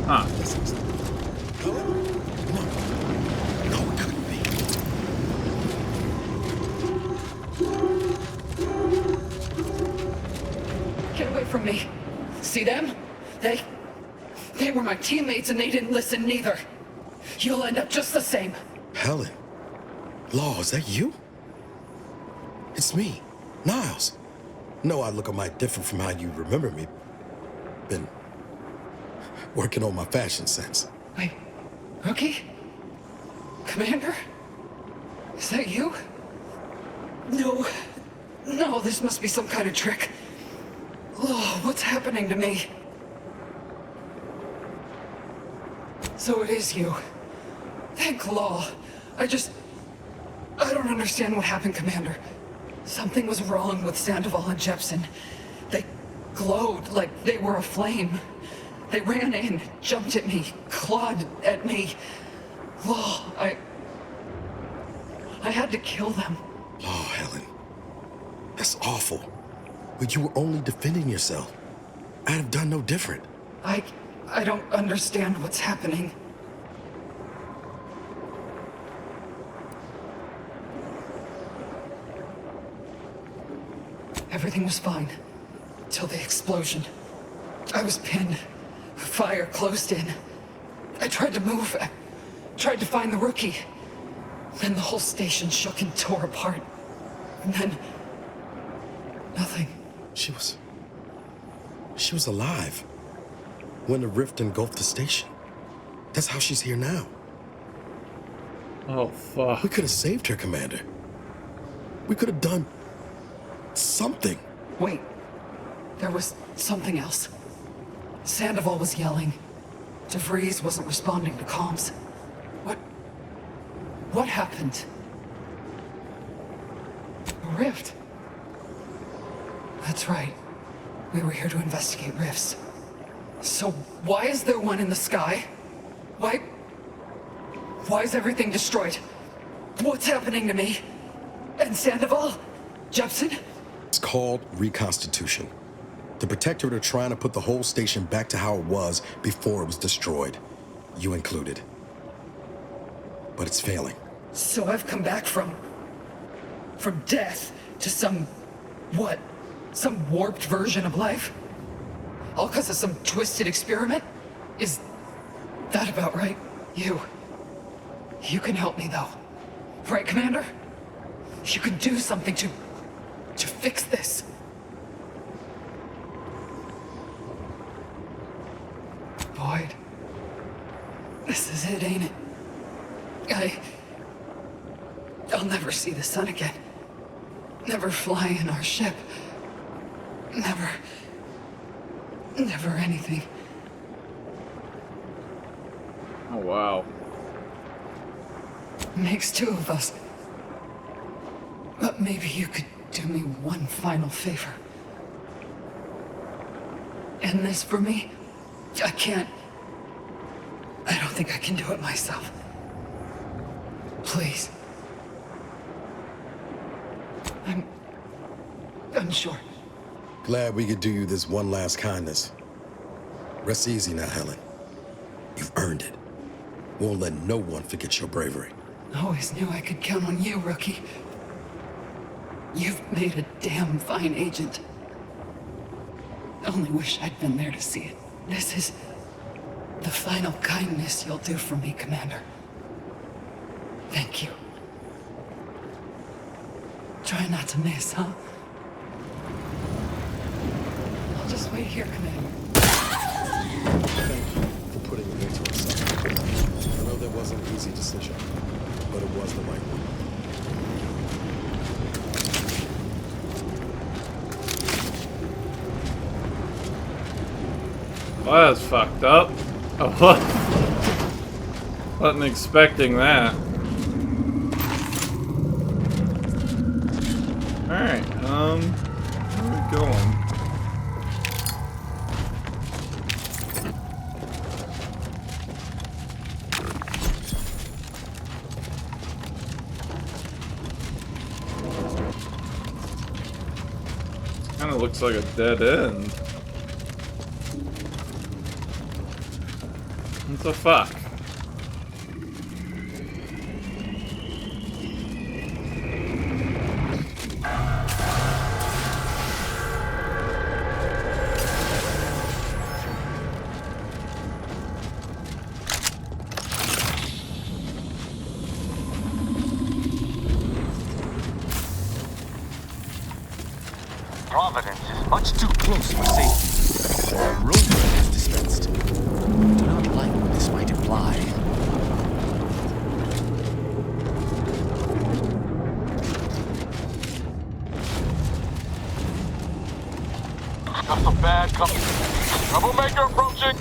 Huh. Get away from me. See them? They were my teammates and they didn't listen neither. You'll end up just the same. Helen. Law, is that you? It's me, Niles. No, I look a mite different from how you remember me. Been working on my fashion sense. Wait, Rookie? Commander? Is that you? No. No, this must be some kind of trick. Oh, what's happening to me? So it is you. Thank Law. I don't understand what happened, Commander. Something was wrong with Sandoval and Jepson. They glowed like they were aflame. They ran in, jumped at me, clawed at me. Law, I had to kill them. Law, Helen. That's awful. But you were only defending yourself. I'd have done no different. I don't understand what's happening. Everything was fine. Till the explosion. I was pinned. Fire closed in. I tried to move. I tried to find the Rookie. Then the whole station shook and tore apart. And then... nothing. She was alive when the rift engulfed the station. That's how she's here now. Oh, fuck. We could have saved her, Commander. We could have done something. Wait. There was something else. Sandoval was yelling. DeVries wasn't responding to comms. What happened? A rift. That's right. We were here to investigate rifts. So why is there one in the sky? Why is everything destroyed? What's happening to me? And Sandoval? Jepson? It's called reconstitution. The Protectorate are trying to put the whole station back to how it was before it was destroyed. You included. But it's failing. So I've come back from death to some warped version of life? All because of some twisted experiment? Is that about right? You can help me though. Right, Commander? You can do something to fix this. Boyd. This is it, ain't it? I'll never see the sun again. Never fly in our ship. Never anything. Oh, wow. Makes two of us. But maybe you could do me one final favor. End this for me? I don't think I can do it myself. Please. I'm sure. Glad we could do you this one last kindness. Rest easy now, Helen. You've earned it. Won't let no one forget your bravery. Always knew I could count on you, Rookie. You've made a damn fine agent. Only wish I'd been there to see it. This is the final kindness you'll do for me, Commander. Thank you. Try not to miss, huh? I'll just wait here, Commander. Thank you for putting an end to us. I know that wasn't an easy decision, but it was the right one. Well, that's fucked up. Oh, wasn't expecting that. Alright, where are we going? Kinda looks like a dead end. What the fuck? Providence is much too close for safety. Rover is dispensed. I do not like what this might imply. Got some bad company. Troublemaker approaching.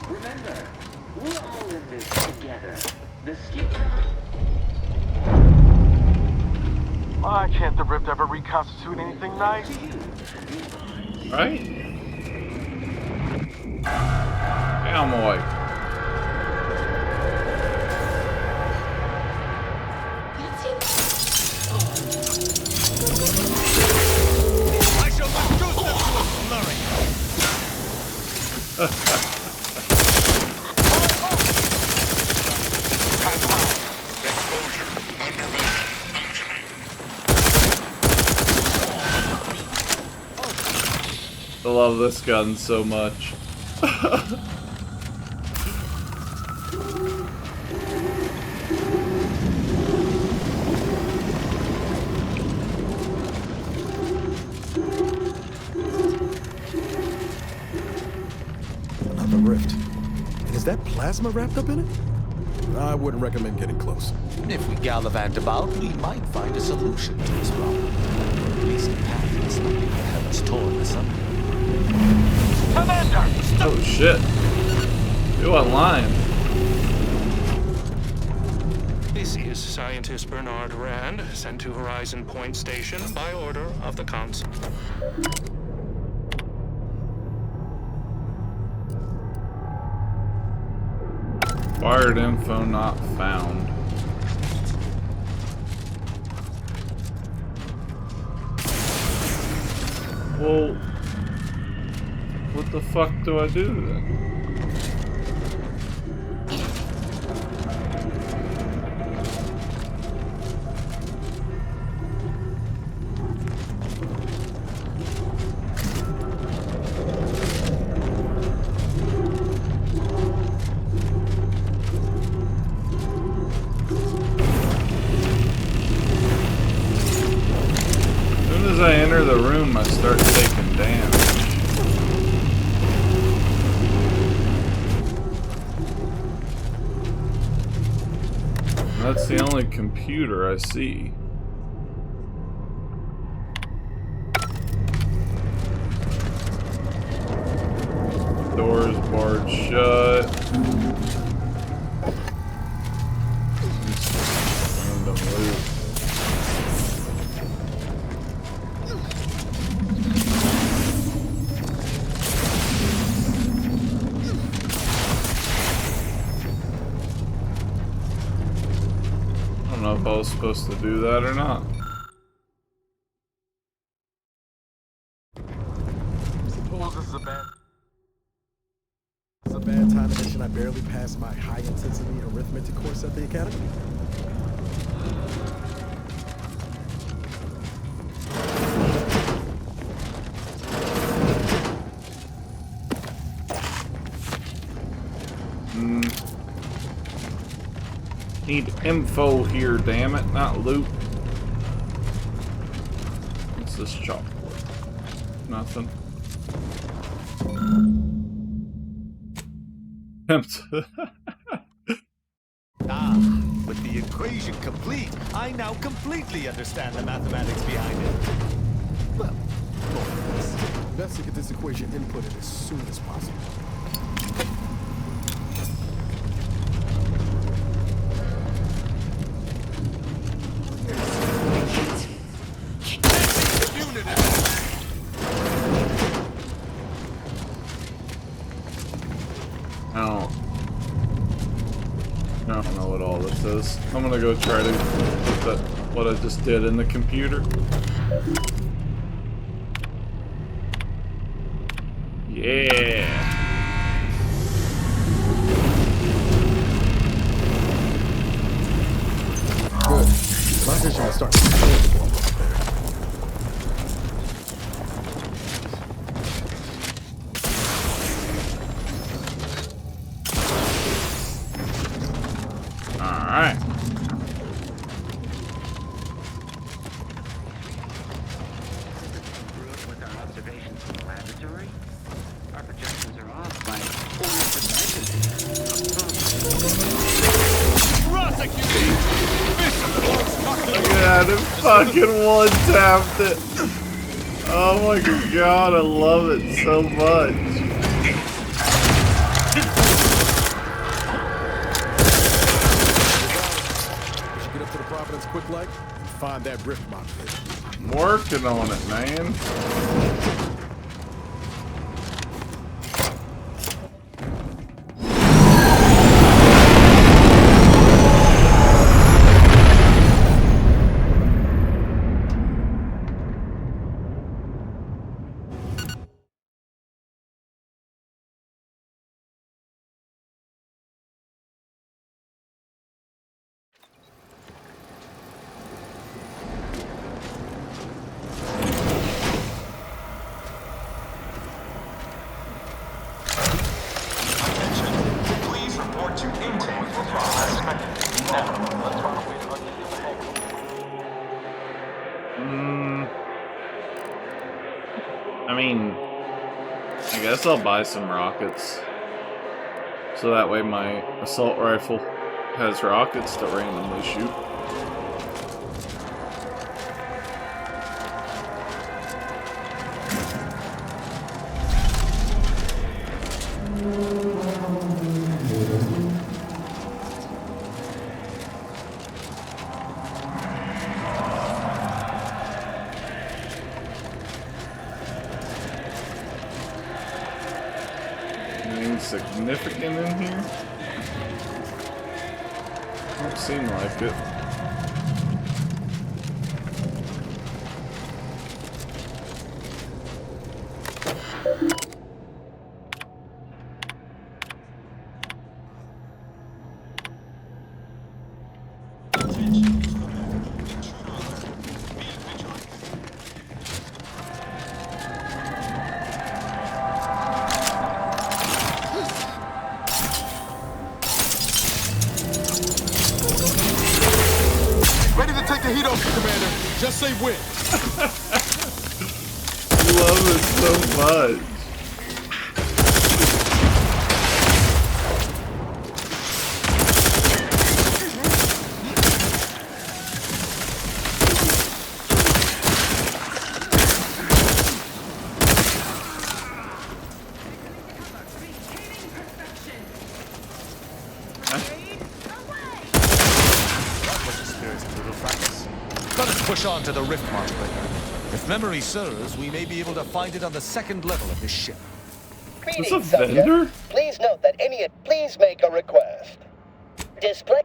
Remember, we're all in this together. The Why can't the Rift ever reconstitute anything nice? Right? Damn boy. I shall reduce them to a flurry. I love this gun so much. Another rift. And is that plasma wrapped up in it? I wouldn't recommend getting close. If we gallivant about, we might find a solution to this problem. At least path is likely to have us torn asunder. Commander! Oh shit. You online. This is is Scientist Bernard Rand, sent to Horizon Point Station by order of the Council. Wired info not found. Well, what the fuck do I do then? As I enter the room, I start taking damage. That's the only computer I see. Doors barred shut. Random loot. I don't know if I was supposed to do that or not. Suppose this is a bad time to mention I barely passed my high-intensity arithmetic course at the Academy. Need info here, damn it, not loot. What's this chalkboard? Nothing. With the equation complete, I now completely understand the mathematics behind it. Well, best to get this equation inputted as soon as possible. I don't know what all this is. I'm gonna go try to put what I just did in the computer. Yeah. Good. My vision will start. Alright. With our observations from the laboratory, our projections are off by Yeah, it fucking one-tapped it. Oh my god, I love it so much. Get up to the Providence quick light and find that rift modulator. I'm working on it, man. I mean, I guess I'll buy some rockets. So that way my assault rifle has rockets to randomly shoot. significant in here? Don't seem like it. Ready to take the heat off you, Commander. Just say when. Love it so much. Let us push on to the rift modulator. If memory serves, we may be able to find it on the second level of this ship. Is this a vendor? Please note that please make a request. Display.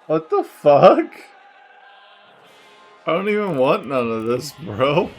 What the fuck? I don't even want none of this, bro.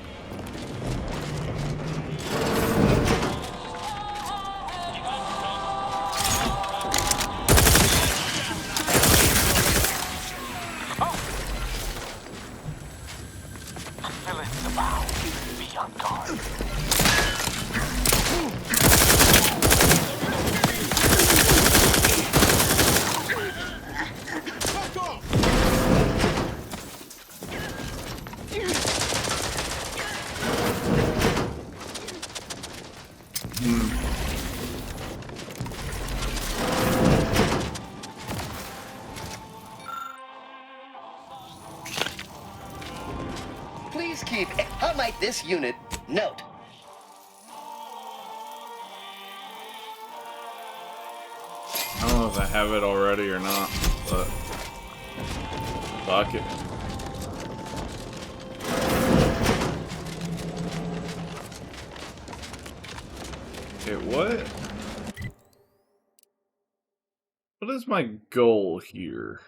Please keep. How might this unit note? I don't know if I have it already or not, but fuck it. Okay, what? What is my goal here?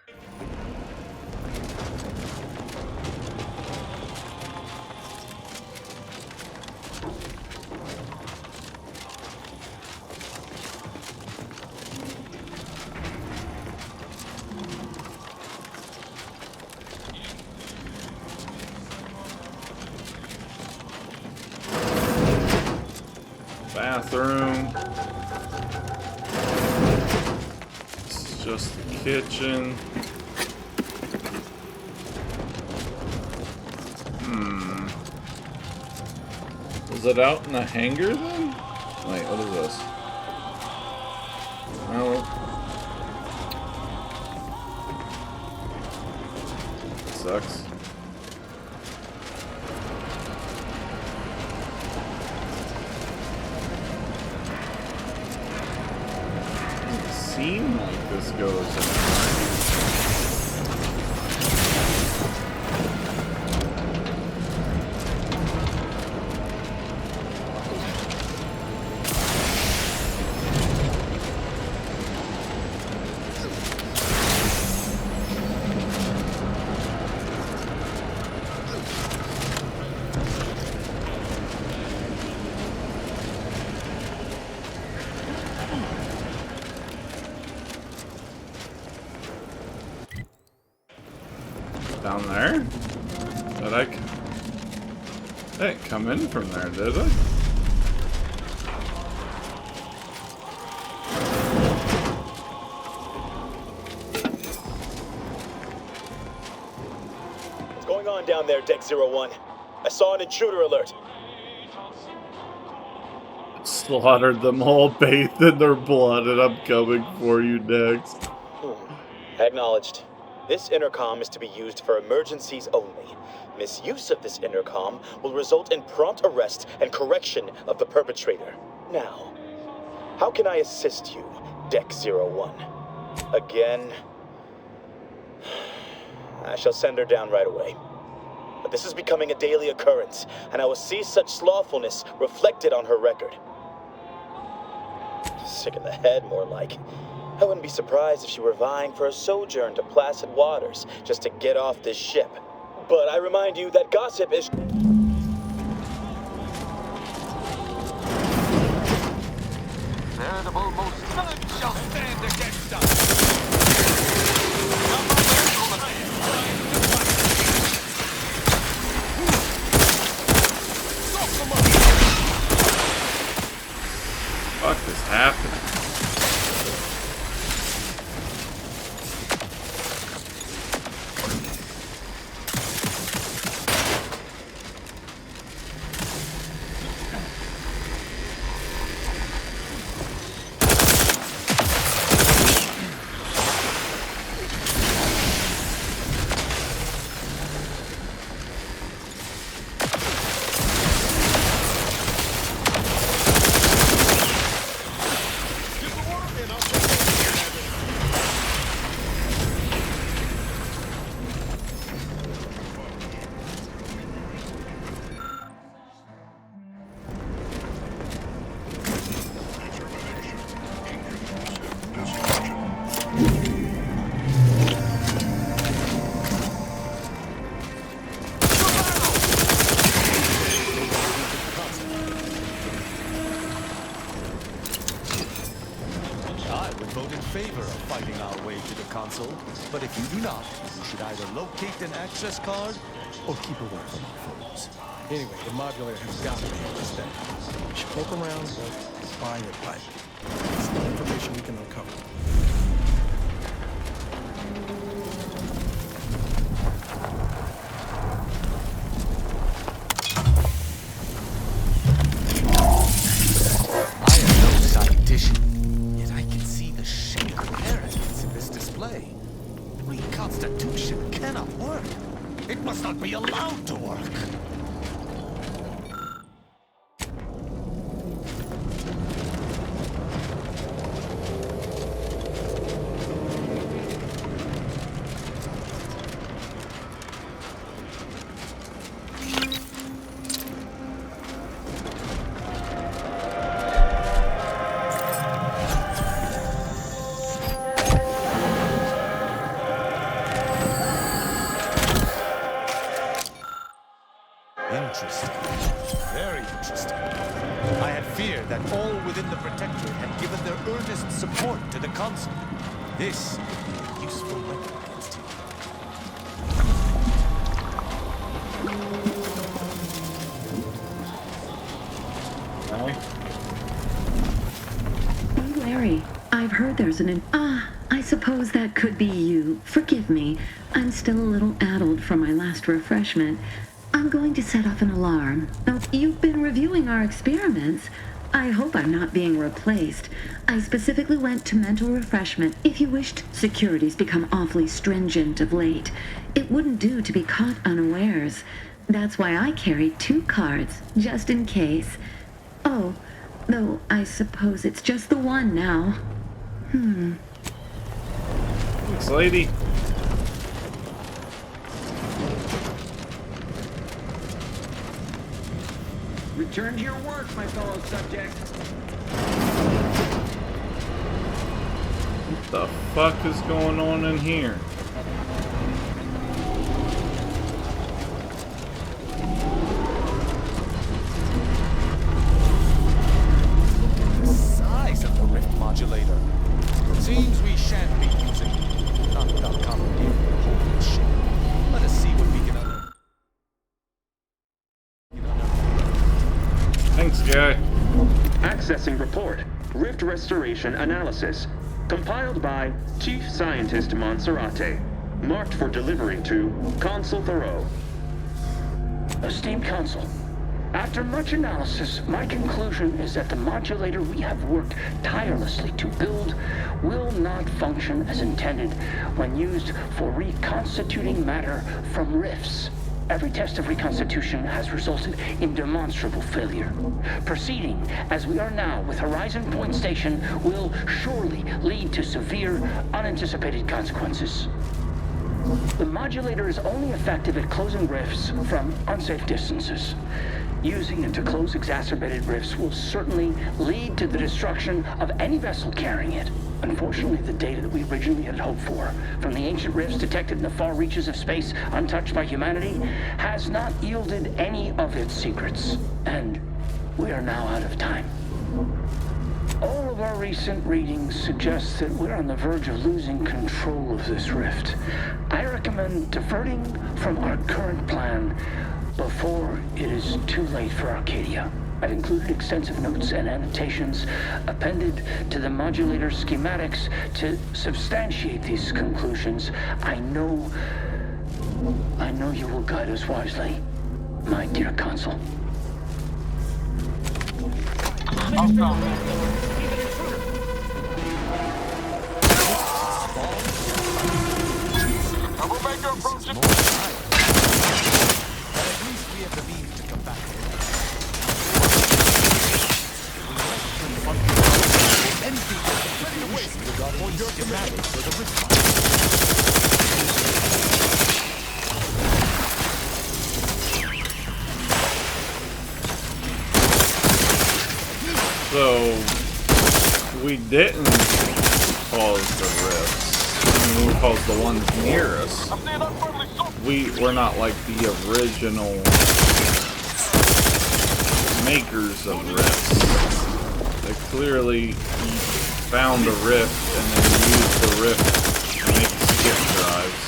Bathroom. This is just the kitchen. Was it out in the hangar then? Wait, what is this? Oh. Sucks. Seem like this goes in. Down there? Did I didn't come in from there, did I? What's going on down there, Deck 01? I saw an intruder alert. Slaughtered them all, bathed in their blood, and I'm coming for you next. Acknowledged. This intercom is to be used for emergencies only. Misuse of this intercom will result in prompt arrest and correction of the perpetrator. Now, how can I assist you, Deck 01? Again? I shall send her down right away. But this is becoming a daily occurrence, and I will see such slothfulness reflected on her record. Sick in the head, more like. I wouldn't be surprised if she were vying for a sojourn to placid waters just to get off this ship. But I remind you that gossip is... Veritable most none shall stand against us. What is happening? But if you do not, you should either locate an access card or keep away from our foes. Anyway, the modulator has got to be just that. We should poke around, but find it right. It's no information we can uncover. I am no scientician, yet I can see the sheer arrogance in this display. Reconstitution cannot work. It must not be allowed to work. Interesting. Very interesting. I had feared that all within the Protectorate had given their earnest support to the Consul. This would be a useful weapon against him. Hey, Larry. I've heard there's I suppose that could be you. Forgive me. I'm still a little addled from my last refreshment. I'm going to set off an alarm. Now, you've been reviewing our experiments. I hope I'm not being replaced. I specifically went to mental refreshment. If you wished, security's become awfully stringent of late. It wouldn't do to be caught unawares. That's why I carried 2 cards, just in case. Oh, though I suppose it's just the one now. Thanks, lady. Return to your work, my fellow subject. What the fuck is going on in here? The size of the rift modulator. Seems we shan't be using it. Not without commandeering the whole ship. Let us see what we can unearth. Thanks, guy. Accessing report. Rift restoration analysis. Compiled by Chief Scientist Monserrate. Marked for delivery to Consul Thoreau. Esteemed Consul, after much analysis, my conclusion is that the modulator we have worked tirelessly to build will not function as intended when used for reconstituting matter from rifts. Every test of reconstitution has resulted in demonstrable failure. Proceeding as we are now with Horizon Point Station will surely lead to severe, unanticipated consequences. The modulator is only effective at closing rifts from unsafe distances. Using it to close exacerbated rifts will certainly lead to the destruction of any vessel carrying it. Unfortunately, the data that we originally had hoped for from the ancient rifts detected in the far reaches of space untouched by humanity has not yielded any of its secrets. And we are now out of time. All of our recent readings suggest that we're on the verge of losing control of this rift. I recommend diverting from our current plan before it is too late for Arcadia. I've included extensive notes and annotations appended to the modulator schematics to substantiate these conclusions. I know you will guide us wisely, my dear Consul. Troublemaker approaching. But at least we have the means to combat it. Anything ready to wait regarding your schematics for the rift. So we didn't cause the rifts. I mean, we caused the ones near us. We're not like the original makers of rifts. They clearly found a rift and then used the rift to make skip drives.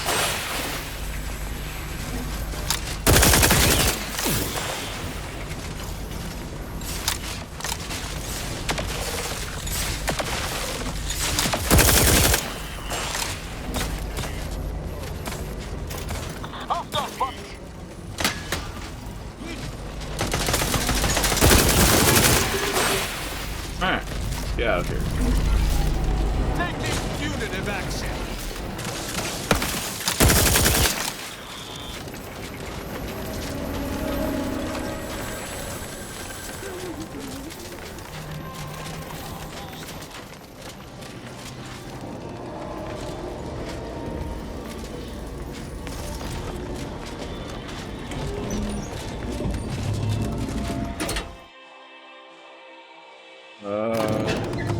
Alright, let's get out of here. Taking punitive action.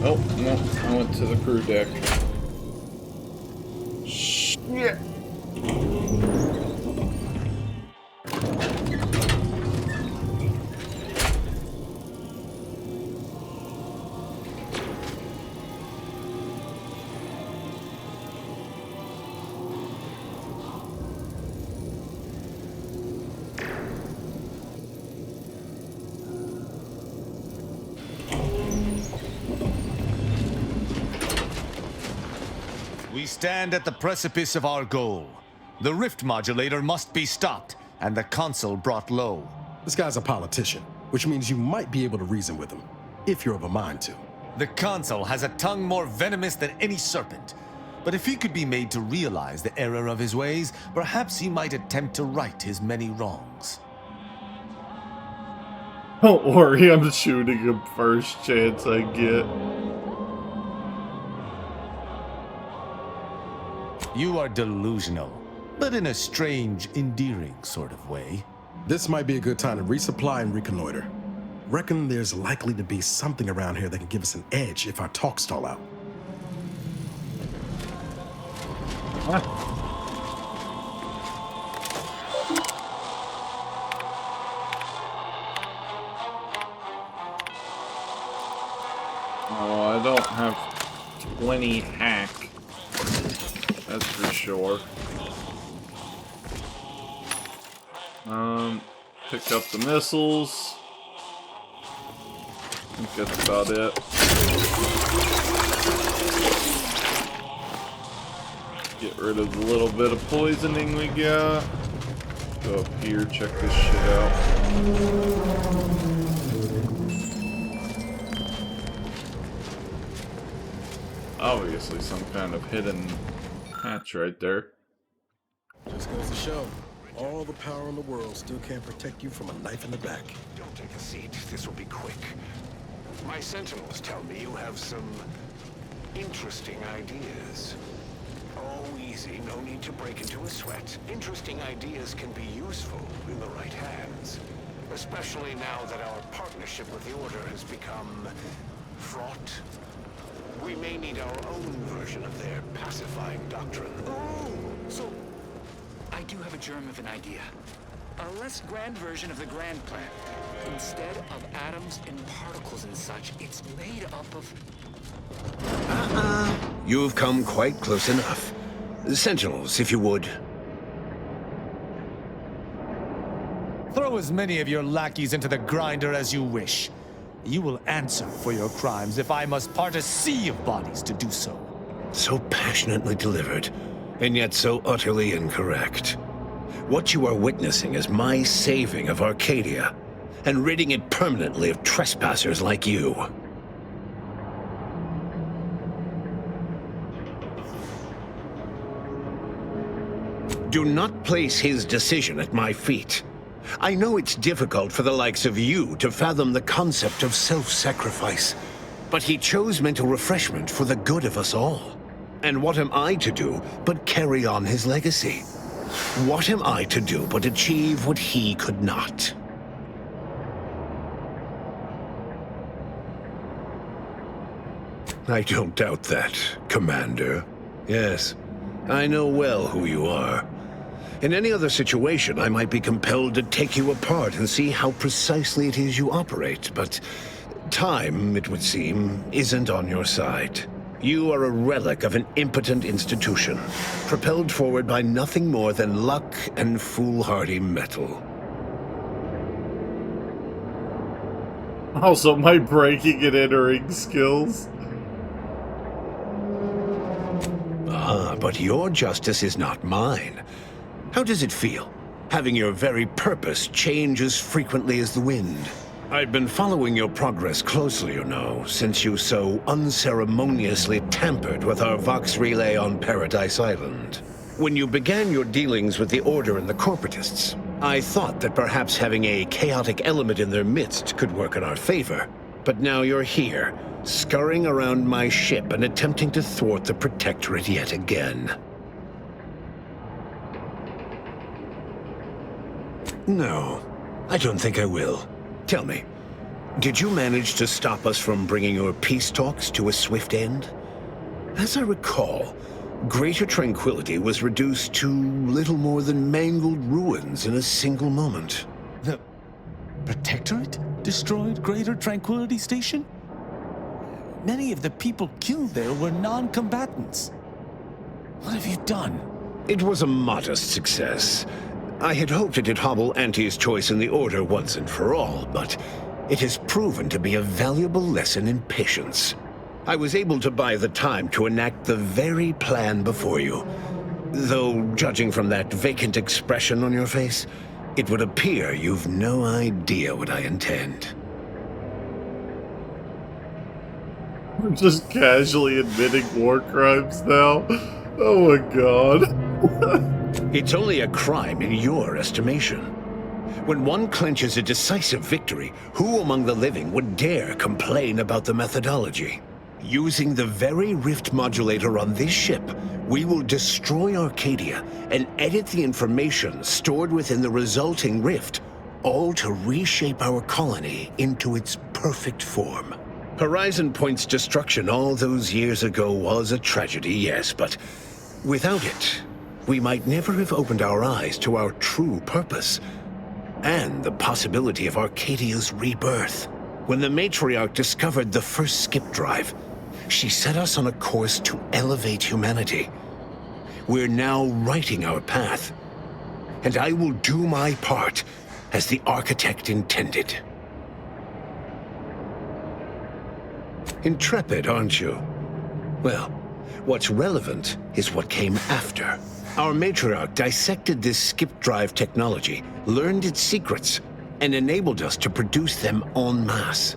Oh, no, I went to the crew deck. Shit. We stand at the precipice of our goal. The rift modulator must be stopped, and the Consul brought low. This guy's a politician, which means you might be able to reason with him, if you're of a mind to. The Consul has a tongue more venomous than any serpent. But if he could be made to realize the error of his ways, perhaps he might attempt to right his many wrongs. Don't worry, I'm shooting him first chance I get. You are delusional, but in a strange, endearing sort of way. This might be a good time to resupply and reconnoiter. Reckon there's likely to be something around here that can give us an edge if our talks stall out. Oh, I don't have 20 hack. That's for sure. Pick up the missiles. I think that's about it. Get rid of the little bit of poisoning we got. Go up here, check this shit out. Obviously some kind of hidden hatch right there. Just goes to show, all the power in the world still can't protect you from a knife in the back. Don't take a seat. This will be quick. My sentinels tell me you have some interesting ideas. Oh, easy. No need to break into a sweat. Interesting ideas can be useful in the right hands. Especially now that our partnership with the Order has become fraught. We may need our own version of their pacifying doctrine. Oh, so I do have a germ of an idea. A less grand version of the grand plan. Instead of atoms and particles and such, it's made up of... You've come quite close enough. Sentinels, if you would. Throw as many of your lackeys into the grinder as you wish. You will answer for your crimes if I must part a sea of bodies to do so. So passionately delivered, and yet so utterly incorrect. What you are witnessing is my saving of Arcadia, and ridding it permanently of trespassers like you. Do not place his decision at my feet. I know it's difficult for the likes of you to fathom the concept of self-sacrifice, but he chose mental refreshment for the good of us all. And what am I to do but carry on his legacy? What am I to do but achieve what he could not? I don't doubt that, Commander. Yes, I know well who you are. In any other situation, I might be compelled to take you apart and see how precisely it is you operate, but time, it would seem, isn't on your side. You are a relic of an impotent institution, propelled forward by nothing more than luck and foolhardy metal. Also, my breaking and entering skills. But your justice is not mine. How does it feel, having your very purpose change as frequently as the wind? I've been following your progress closely, you know, since you so unceremoniously tampered with our Vox relay on Paradise Island. When you began your dealings with the Order and the Corporatists, I thought that perhaps having a chaotic element in their midst could work in our favor. But now you're here, scurrying around my ship and attempting to thwart the Protectorate yet again. No, I don't think I will. Tell me, did you manage to stop us from bringing your peace talks to a swift end? As I recall, Greater Tranquility was reduced to little more than mangled ruins in a single moment. The Protectorate destroyed Greater Tranquility Station? Many of the people killed there were non-combatants. What have you done? It was a modest success. I had hoped it'd hobble Auntie's choice in the Order once and for all, but it has proven to be a valuable lesson in patience. I was able to buy the time to enact the very plan before you. Though, judging from that vacant expression on your face, it would appear you've no idea what I intend. We're just casually admitting war crimes now. Oh my god. It's only a crime in your estimation. When one clenches a decisive victory, who among the living would dare complain about the methodology? Using the very rift modulator on this ship, we will destroy Arcadia and edit the information stored within the resulting rift, all to reshape our colony into its perfect form. Horizon Point's destruction all those years ago was a tragedy, yes, but without it, we might never have opened our eyes to our true purpose and the possibility of Arcadia's rebirth. When the matriarch discovered the first skip drive, she set us on a course to elevate humanity. We're now writing our path, and I will do my part as the architect intended. Intrepid, aren't you? Well, what's relevant is what came after. Our matriarch dissected this skip drive technology, learned its secrets, and enabled us to produce them en masse,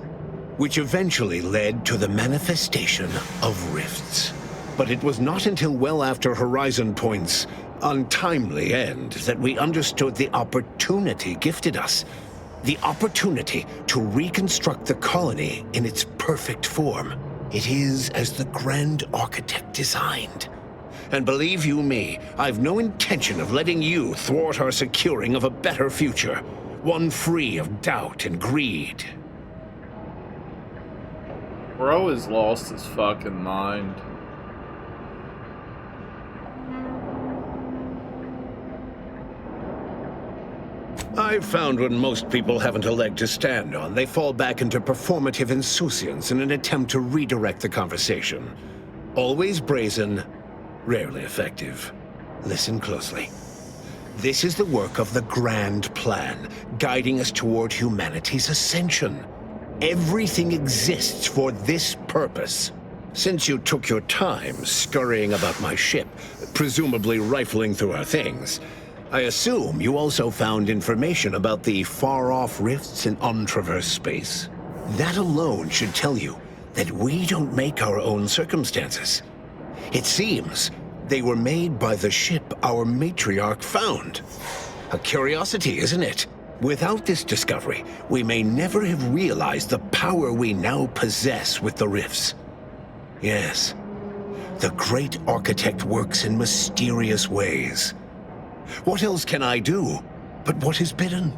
which eventually led to the manifestation of rifts. But it was not until well after Horizon Point's untimely end that we understood the opportunity gifted us. The opportunity to reconstruct the colony in its perfect form. It is as the Grand Architect designed. And believe you me, I've no intention of letting you thwart our securing of a better future. One free of doubt and greed. Bro has lost his fucking mind. I've found when most people haven't a leg to stand on, they fall back into performative insouciance in an attempt to redirect the conversation. Always brazen, rarely effective. Listen closely. This is the work of the Grand Plan, guiding us toward humanity's ascension. Everything exists for this purpose. Since you took your time scurrying about my ship, presumably rifling through our things, I assume you also found information about the far-off rifts in untraversed space. That alone should tell you that we don't make our own circumstances. It seems they were made by the ship our matriarch found. A curiosity, isn't it? Without this discovery, we may never have realized the power we now possess with the rifts. Yes, the great architect works in mysterious ways. What else can I do but what is bidden?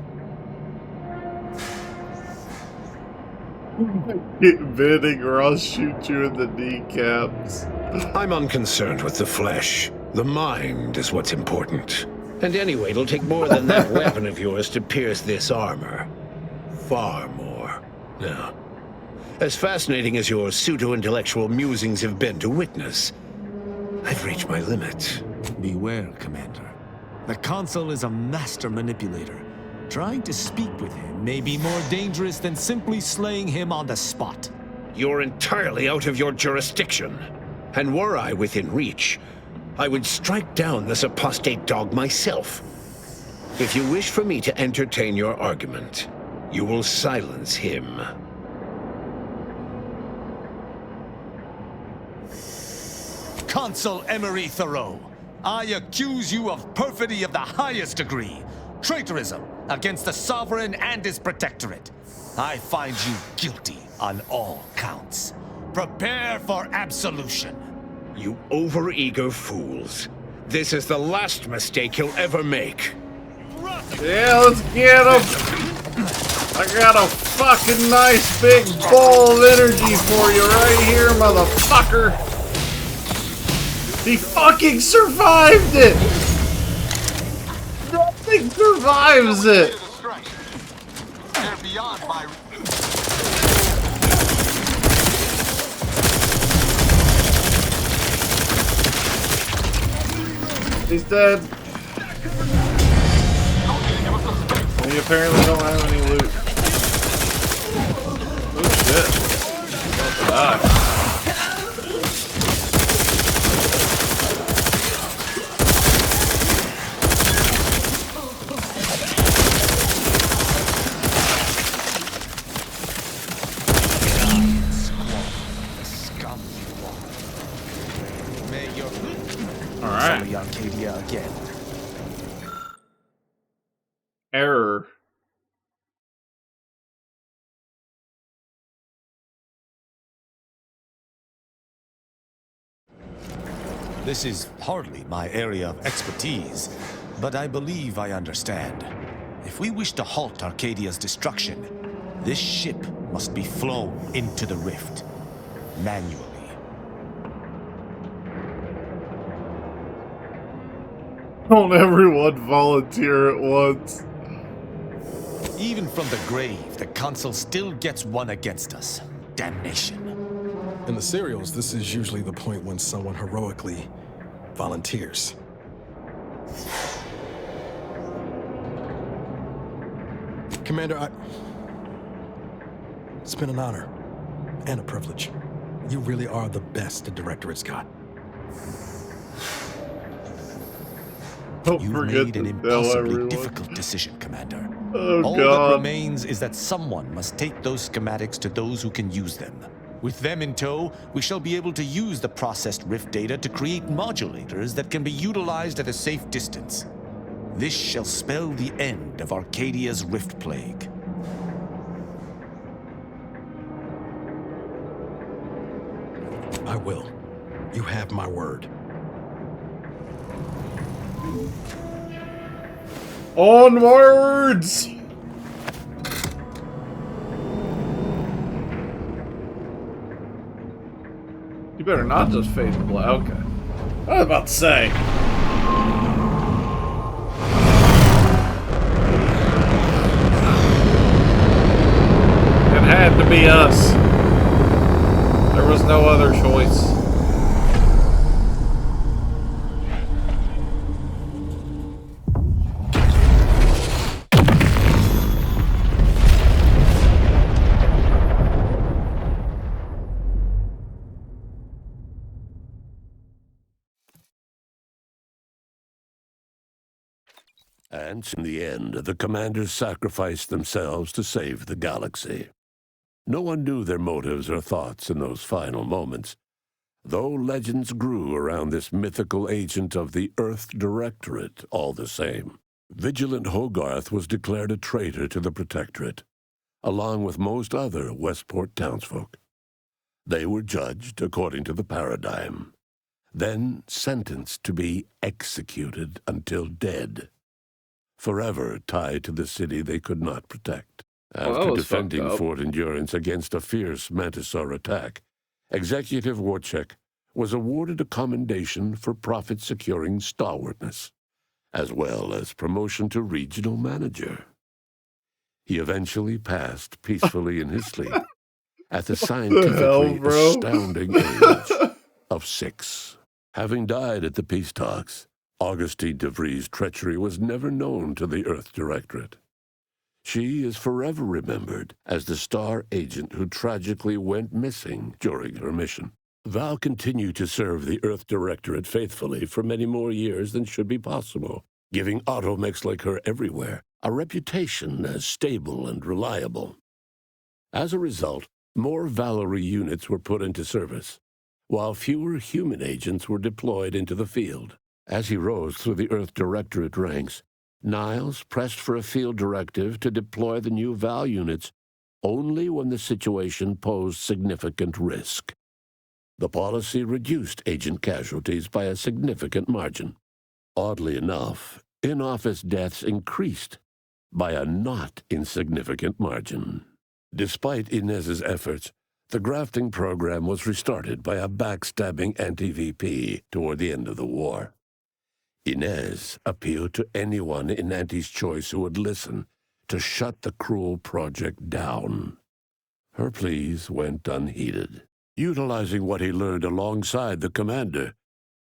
Get bidding or I'll shoot you in the kneecaps. I'm unconcerned with the flesh. The mind is what's important. And anyway, it'll take more than that weapon of yours to pierce this armor. Far more. Now, as fascinating as your pseudo-intellectual musings have been to witness, I've reached my limit. Beware, Commander. The Consul is a master manipulator. Trying to speak with him may be more dangerous than simply slaying him on the spot. You're entirely out of your jurisdiction. And were I within reach, I would strike down this apostate dog myself. If you wish for me to entertain your argument, you will silence him. Consul Emery Thoreau, I accuse you of perfidy of the highest degree, traitorism against the Sovereign and his Protectorate. I find you guilty on all counts. Prepare for absolution. You overeager fools. This is the last mistake you'll ever make. Yeah, let's get him! I got a fucking nice big ball of energy for you right here, motherfucker! He fucking survived it! Nothing survives it! They're beyond my... He's dead. We apparently don't have any loot. Oh shit. About to die. Alright. Arcadia again. Error. This is hardly my area of expertise, but I believe I understand. If we wish to halt Arcadia's destruction, this ship must be flown into the rift, manually. Don't everyone volunteer at once. Even from the grave, the Consul still gets one against us. Damnation. In the serials, this is usually the point when someone heroically volunteers. Commander, it's been an honor and a privilege. You really are the best the Directorate's got. You've made an impossibly difficult decision, Commander. Oh, All God. that remains is that someone must take those schematics to those who can use them. With them in tow, we shall be able to use the processed rift data to create modulators that can be utilized at a safe distance. This shall spell the end of Arcadia's rift plague. I will. You have my word. Onwards! You better not just fade to black. Okay. I was about to say. It had to be us. There was no other choice. And in the end, the commanders sacrificed themselves to save the galaxy. No one knew their motives or thoughts in those final moments, though legends grew around this mythical agent of the Earth Directorate all the same. Vigilant Hogarth was declared a traitor to the Protectorate, along with most other Westport townsfolk. They were judged according to the paradigm, then sentenced to be executed until dead, forever tied to the city they could not protect. After defending Fort Endurance against a fierce Mantisaur attack, Executive Warchek was awarded a commendation for profit-securing stalwartness, as well as promotion to regional manager. He eventually passed peacefully in his sleep at the scientifically astounding age of 6. Having died at the peace talks, Augustine DeVries' treachery was never known to the Earth Directorate. She is forever remembered as the star agent who tragically went missing during her mission. Val continued to serve the Earth Directorate faithfully for many more years than should be possible, giving automechs like her everywhere a reputation as stable and reliable. As a result, more Valerie units were put into service, while fewer human agents were deployed into the field. As he rose through the Earth Directorate ranks, Niles pressed for a field directive to deploy the new Val units only when the situation posed significant risk. The policy reduced agent casualties by a significant margin. Oddly enough, in-office deaths increased by a not insignificant margin. Despite Inez's efforts, the grafting program was restarted by a backstabbing anti-VP toward the end of the war. Inez appealed to anyone in Auntie's Choice who would listen to shut the cruel project down. Her pleas went unheeded. Utilizing what he learned alongside the commander,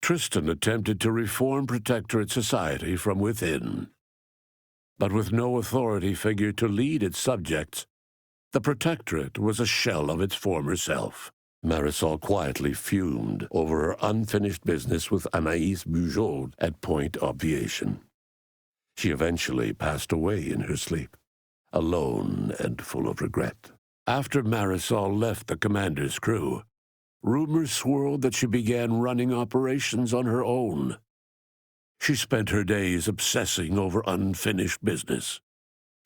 Tristan attempted to reform Protectorate society from within. But with no authority figure to lead its subjects, the Protectorate was a shell of its former self. Marisol quietly fumed over her unfinished business with Anaïs Bujold at Point Obviation. She eventually passed away in her sleep, alone and full of regret. After Marisol left the commander's crew, rumors swirled that she began running operations on her own. She spent her days obsessing over unfinished business,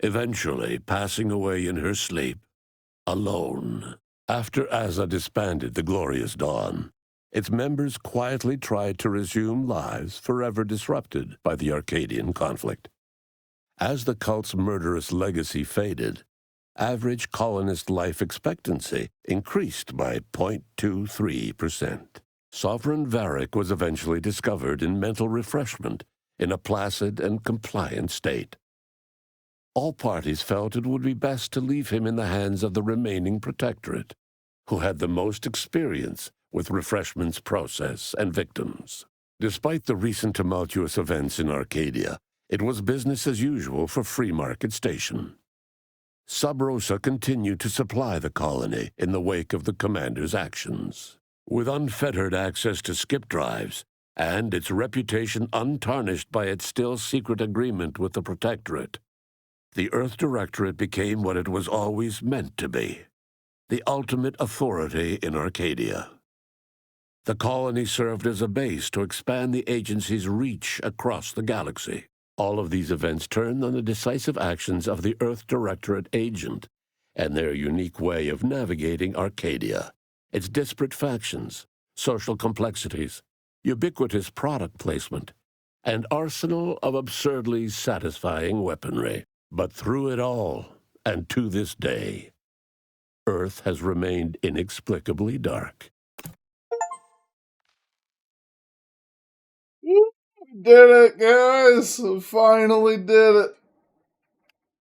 eventually passing away in her sleep, alone. After Azza disbanded the Glorious Dawn, its members quietly tried to resume lives forever disrupted by the Arcadian conflict. As the cult's murderous legacy faded, average colonist life expectancy increased by 0.23%. Sovereign Varric was eventually discovered in mental refreshment in a placid and compliant state. All parties felt it would be best to leave him in the hands of the remaining Protectorate, who had the most experience with refreshment's process and victims. Despite the recent tumultuous events in Arcadia, it was business as usual for Free Market Station. Sub Rosa continued to supply the colony in the wake of the commander's actions. With unfettered access to skip drives, and its reputation untarnished by its still-secret agreement with the Protectorate, the Earth Directorate became what it was always meant to be, the ultimate authority in Arcadia. The colony served as a base to expand the agency's reach across the galaxy. All of these events turned on the decisive actions of the Earth Directorate agent and their unique way of navigating Arcadia, its disparate factions, social complexities, ubiquitous product placement, and arsenal of absurdly satisfying weaponry. But through it all, and to this day, Earth has remained inexplicably dark. Did it, guys! We finally did it!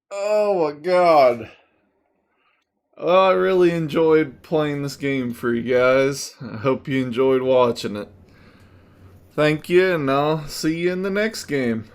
Oh my god. Well, I really enjoyed playing this game for you guys. I hope you enjoyed watching it. Thank you, and I'll see you in the next game.